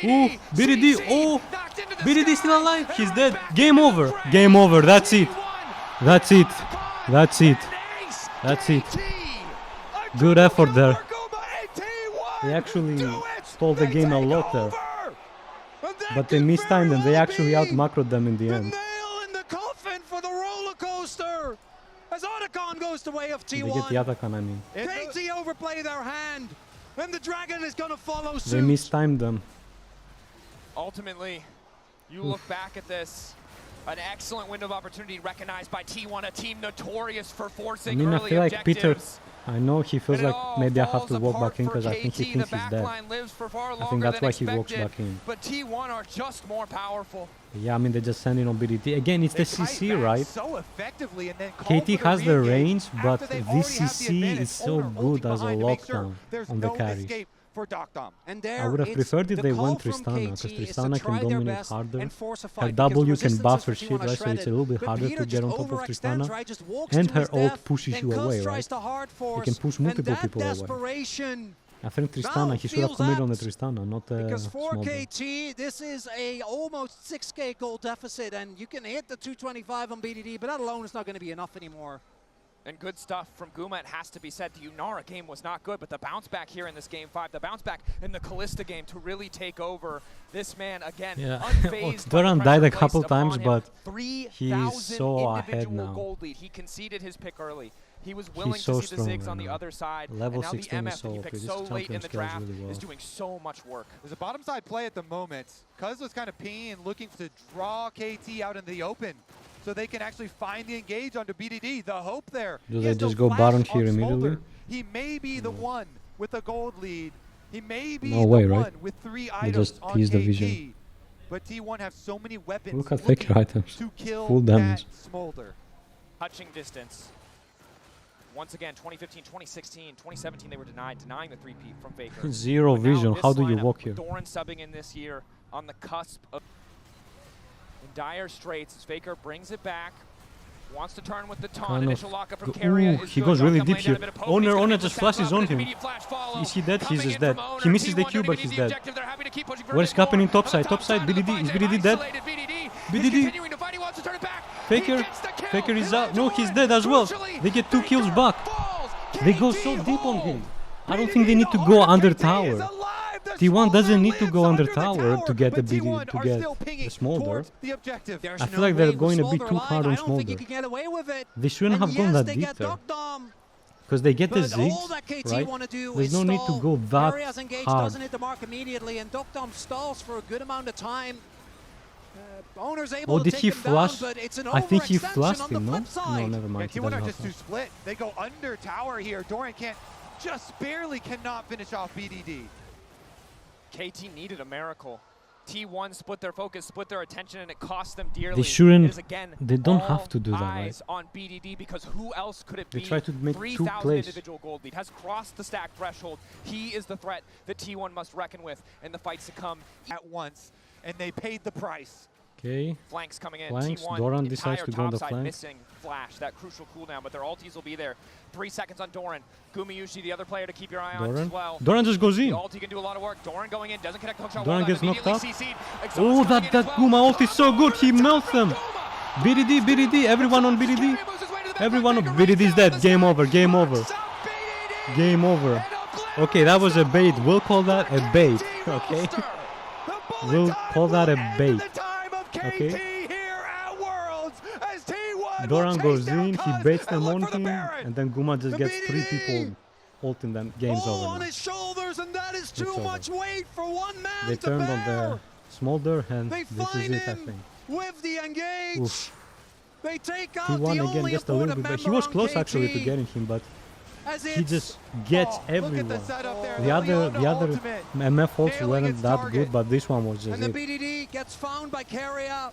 Ooh, BDD, CC, oh, knocked into the BDD sky, still alive. and He's right dead. back Game into the over. fray. Game over. That's it. T1, That's it. Otacon, That's it. and ace That's it. KT. a Good triple effort kill there. for Guma and T1. They actually Do it. stole the They game a take lot there. over. And that But they could mistimed very them. They well actually be out-macroed them in the The end. nail in the coffin for the roller coaster. As Otacon goes the way of They T1. get the Otacon, I mean. KT overplay their hand, and the Dragon is going to follow suit. They mistimed them. Ultimately, you look back at this, an excellent window of opportunity recognized by T1, a team notorious for I forcing mean, I early feel like Peter, objectives. I know he feels And it like all maybe I have falls to walk apart back in for because I think he KT. thinks The he's dead. backline lives for far I think longer that's than why he walks expected, back in. But T1 are just more powerful. Yeah, I mean, they just send in on BDT. Again, it's They the kite CC, back right? So effectively and then call KT for has the re-engage range, but after they this already have the CC advantage. is so Owner good ulting as a behind to make sure lockdown there's on the no carries. escape for Doctum. And there I would have it's preferred if the they call went from Tristana, KT because is to Tristana try can their dominate best harder. and force a fight Her because the W can resistances buff for her shit, T1 are right? So it's a shredded. little bit But harder Peter to get just on top of overextends, Tristana. right? Just walks And to her his ult death, pushes then you Cuz away, tries right? to hard You force, can push multiple and that people away. desperation. I think Tristana, he should have feels committed on the apt, Tristana, not Because for Smolder. KT, this is a almost 6k goal deficit, and you can hit the 225 on BDD, but that alone is not going to be enough anymore. And good stuff from Guma, it has to be said. The Unara game was not good, but the bounce back here in this game 5, the bounce back in the Callista game to really take over. This man, again, Yeah. unfazed by the Doran pressure died a placed couple upon times, him. but 3,000 he's so ahead individual now. gold lead. He conceded his pick early. He was willing so to see the strong zigs right on the now. other side. Level and now the 16 is MF so that he OP. picked This so late champion in the scales draft really well. is doing so much work. There's a bottom side play at the moment. Cuz was kind of pinging and looking to draw KT out in the open so they can actually find the engage onto BDD. The hope there. Do He they has no just go flash Baron on here immediately? Smolder. He may be the one with a gold lead. He may be No way, the right? one with 3 They items just on tease the KT. vision. But T1 have so many weapons Look at looking Faker items. to kill Full damage. that Smolder. Touching distance. Once again, 2015, 2016, 2017, they were denying the three-peat from Faker. Zero But now vision. this How do you lineup, walk with here? Doran subbing in this year on the cusp of in dire straits as Faker brings it back. Wants to turn with the taunt. Kind of Initial lockup from Ooh, Carrier is he good. goes really Doctum deep laying down here. a bit of poke, and he's Owner gonna just step flashes up, on and him. immediate flash follow. Is he dead? He's Coming just in dead. from He Owner. misses the T1 Q, don't but even he's need the dead. objective. They're happy to keep pushing for a What is bit more. happening On the topside? Topside, of the BDD. fight, Is they've BDD dead? isolated BDD. BDD. He's continuing to fight. He wants to turn it back. Faker. He gets the kill. Faker is He out. let No, Doran. he's dead as well. Crucially, They get 2 kills Faker back. falls. They go KT so deep on hold. him. I don't think they need to go under tower. T1 doesn't need to go under the tower to get the big, T1 to are get still pinging the smolder. towards the objective. There's I feel no like they're way with going a bit Smolder too alive. hard on I don't think you smolder. can get away with it. They shouldn't And have gone yes, that they deep get there. Duck Dom, Because they get the but all zigs, that KT right? want to do There's is no need to stall. go that Area's engaged, hard. doesn't hit the mark immediately, and Duck Dom stalls for a good amount of time. Owner's able Oh, to did take he him flash? down, but it's an I think he overextension flashed on the him, no? flip side. No, never Yeah, mind. He T1 doesn't are have just too flash. split. They go under tower here. Doran can't, just barely cannot finish off BDD. KT needed a miracle. T1 split their focus, split their attention, and it cost them dearly. They shouldn't- It is, again, they don't all have to do that, right? eyes on BDD, because who else could it They be? try to make 2 3,000 plays. individual gold lead, has crossed the stack threshold. He is the threat that T1 must reckon with in the fights to come. At once, and they paid the price. Okay. Flanks coming in. Flanks, T1 Doran entire decides to go on the topside flank. missing flash, that crucial cooldown, but their ultis will be there. 3 seconds on Doran. Gumayushi, the other player to keep your eye on Doran. as well. Doran just goes The in. ulti can do a lot of work. Doran going in, doesn't connect the hookshot. Doran wall, gets knocked immediately up. CC'd. Oh, Exhaust coming that in as well. Guma ult is so good. He melts them. Guma! BDD, BDD, everyone on BDD. Carry moves his way to the back Everyone on line. BDD is dead. Game over, game over. Locks up BDD. Game over. And a Okay, that was a bait. We'll call that a bait. KT Okay. roster. The bullet We'll time call that will a end bait. the time of KT Okay. here at Worlds as T1 Doran will chase goes down in, he Cuz baits and them look on for the him, Baron. and then Guma just The gets 3 BDD. people ulting them. Game's Oh, over. on now. his shoulders, and that is too over. much weight for one man They to turned bear. on the smolder, and They this is find it, I him think. with the engage. Oof. They take out He won the again only just a little opponent bit, but he member was on close actually to KT, getting him, but as he it's just gets Look at everyone. the setup there. The other ultimate. MF ults Nailing weren't its that target. good, but this one was just and the it. BDD gets found by Carrier,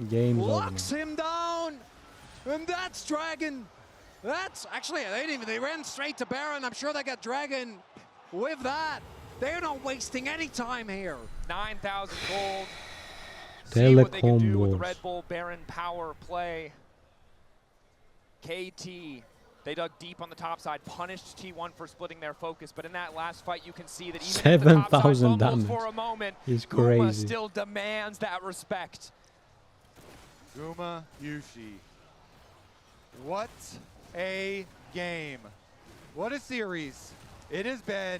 Game's over. locks him down, and that's Dragon. That's actually they ran straight to Baron. I'm sure they got Dragon with that. They're not wasting any time here. 9,000 gold. See what they can Telecom do with the wars. Red Bull Baron power play. KT, they dug deep on the top side, punished T1 for splitting their focus, but in that last fight you can see that even if the top side 7,000 fumbles damage. for a moment, It's Guma crazy. still demands that respect. Gumayushi. What a game. What a series it has been.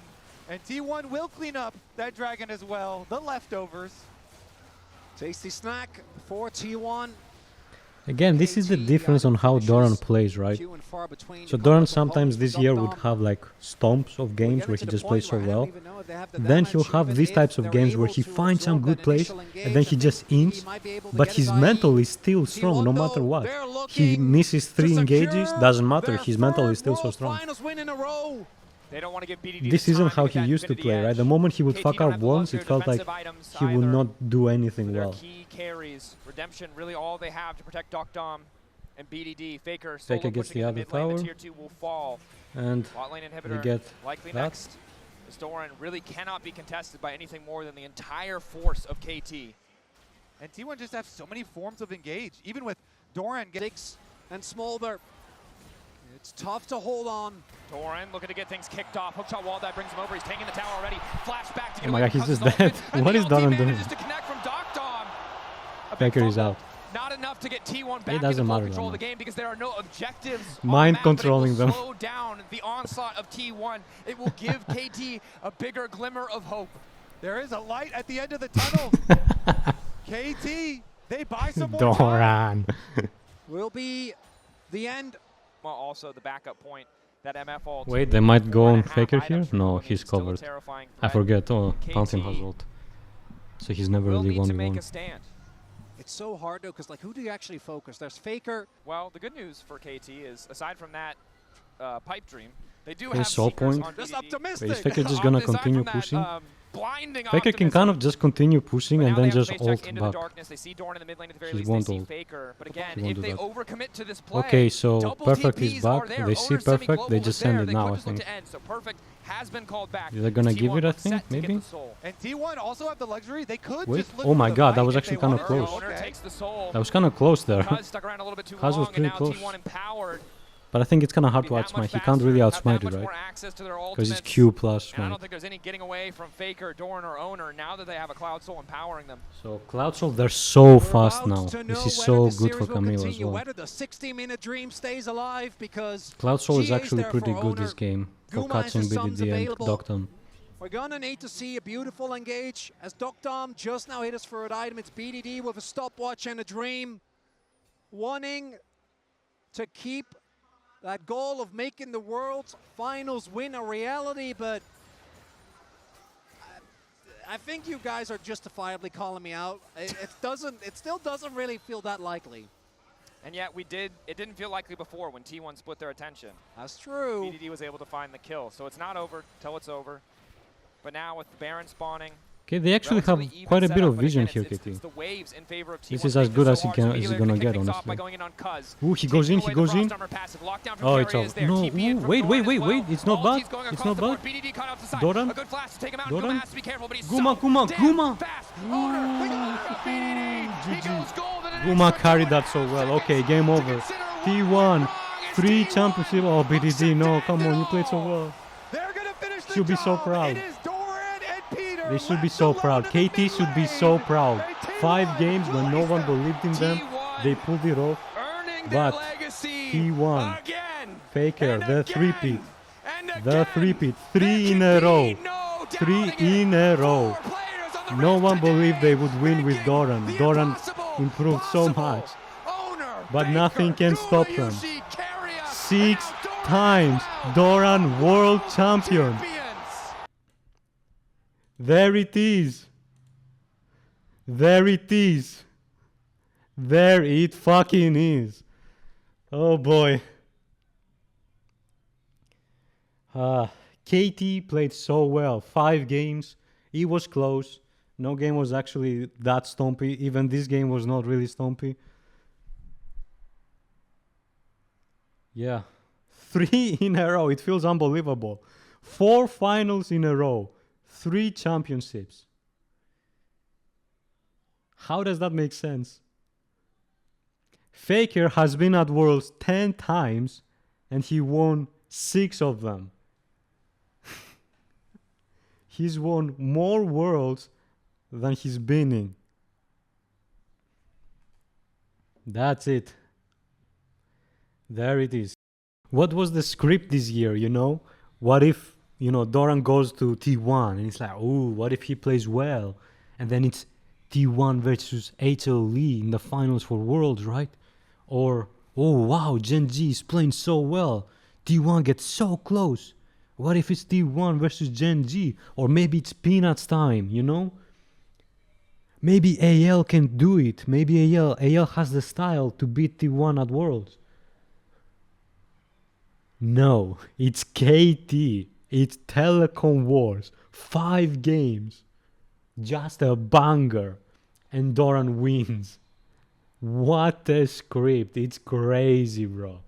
And T1 will clean up that Dragon as well. The leftovers. Tasty snack for T1. Again, this is the KT, difference on how Doran finishes plays, right? few and far between. So You Doran come with sometimes opponents this with year Duck would Dom. have like stomps of games We're where getting he to the just point plays so where I don't well. even know if they have the Then damage, he'll have even these if types of they're games where able he to finds some absorb good that plays initial and then he engage. just I think ints, he might be able to but get his his eye. mental is still strong no T1 matter though, what. they're He looking misses 3 to engages, secure doesn't matter, their his mental third is still so World strong. Finals win in a row. They don't want to give BDD This the isn't time how to get he that used to Infinity play, right? edge. The moment he would KT fuck don't up have the once, luxury it of felt like defensive items he would either. not do anything Their well. key carries. Redemption, really all they have to protect Duck Dom and BDD. Faker, solo Faker gets pushing the in the other mid lane. The tower. tier 2 will fall. And Bot lane we inhibitor get likely that. next. This Doran really cannot be contested by anything more than the entire force of KT. And T1 just have so many forms of engage. Even with Doran getting... Six and Smolder. It's tough to hold on. Doran looking to get things kicked off. Hookshot wall that brings him over. He's taking the tower already. Flashback to get Oh my away God, from he's Cuz's just dead. ultimate, and What the is ulti Doran doing? manages to connect from Duck Dom. A big Faker is fumble. out. Not enough to get T1 back doesn't into full matter control of that the game because there are no objectives. Mind on the map, but it will controlling them. Slow down the onslaught of T1. It will give KT a bigger glimmer of hope. There is a light at the end of the tunnel. KT, they buy some more time. Doran. Will be the end. Well, also the backup point, that MF ult. Wait, they might go on 4.5 Faker here? items for No, one he's still a covered. terrifying I threat. forget. Oh, KT Fountain has ult. So he's never Will really need to make 1v1. a stand. It's so hard though, because like, who do you actually focus? There's Faker. Well, the good news for KT is, aside from that pipe dream, they do Okay, have soul Seekers point. on Just BDD. optimistic. Wait, is Faker just gonna Aside from continue that, pushing? blinding Faker can optimism. kind of just continue pushing But and now then they have just to face check ult into the back. darkness. They see Dorn in the mid lane at the very He least. won't They see ult. Faker. But He again, won't if do they that. overcommit to this play, Okay, so double Perfect is TPs back. are there. They see Owner's Perfect, they semi-global just is there. send it They now, could I just look think. to end. So Perfect has been called back. They're gonna give T1 it, I looks think, set to get maybe? the soul. And T1 also have the luxury. They could Wait, just look oh for my the God, that fight was if actually they kinda wanted to. close. Owner Okay. takes the soul. That was kind of close there. Kuz stuck around a little bit too Kuz was long, and pretty now close. T1 empowered. But I think it's kind of hard Be to that outsmite. much He can't really faster, have that outsmite it, much right? more access to their Because it's ultimates. Q plus And I don't smite. think there's any getting away from Faker, Dorn, or Owner now that they have a Cloud Soul empowering them. So Cloud Soul, they're so We're fast about now. to This know is whether so this good for series will Camille as continue, well. Whether the 60-minute dream stays alive, because Cloud Soul is GA actually there pretty for good this Owner. game for Guma is catching his sons BDD and available. Doctum. We're gonna need to see a beautiful engage as Dom just now hit his third item. It's BDD with a stopwatch and a dream, wanting to keep that goal of making the World's Finals win a reality, but I think you guys are justifiably calling me out. It still doesn't really feel that likely. And yet it didn't feel likely before when T1 split their attention. That's true. BDD was able to find the kill. So it's not over till it's over. But now with the Baron spawning, Okay, they actually have relatively even quite a bit setup, of but vision again, here, it's KT. the waves in favor of T1. This is as good as So he can, hard, as so he's gonna Wheeler get, kicks off by honestly. going in on Cuz. Ooh, he goes in, he goes in. Oh, it's off. off. No, ooh, wait, it's not bad. It's not bad. Doran. Doran. Guma, Guma. Guma carried that so well. Okay, game over. T1, 3 championship. Oh, BDD, no, come on, you played so well. Should be so proud. They should be so proud. KT should be so proud. 5 games when no one believed in them. They pulled it off. But T1, Faker, the three-peat. The three-peat. 3 in a row. 3 in a row. No one believed they would win with Doran. Doran improved so much. But nothing can stop them. 6 times Doran world champion. There it is. There it is. There it fucking is. Oh boy. KT played so well. 5 games. It was close. No game was actually that stompy. Even this game was not really stompy. Yeah. 3 in a row. It feels unbelievable. 4 finals in a row. 3 championships. How does that make sense? Faker has been at Worlds 10 times and he won 6 of them. He's won more Worlds than he's been in. That's it. There it is. What was the script this year, you know? What if, you know, Doran goes to T1 and it's like, ooh, what if he plays well? And then it's T1 versus HLE in the finals for Worlds, right? Or, oh wow, Gen G is playing so well. T1 gets so close. What if it's T1 versus Gen G? Or maybe it's Peanuts time, you know? Maybe AL can do it. Maybe AL has the style to beat T1 at Worlds. No, it's KT. It's Telecom Wars. 5 games. Just a banger. And Doran wins. What a script. It's crazy, bro.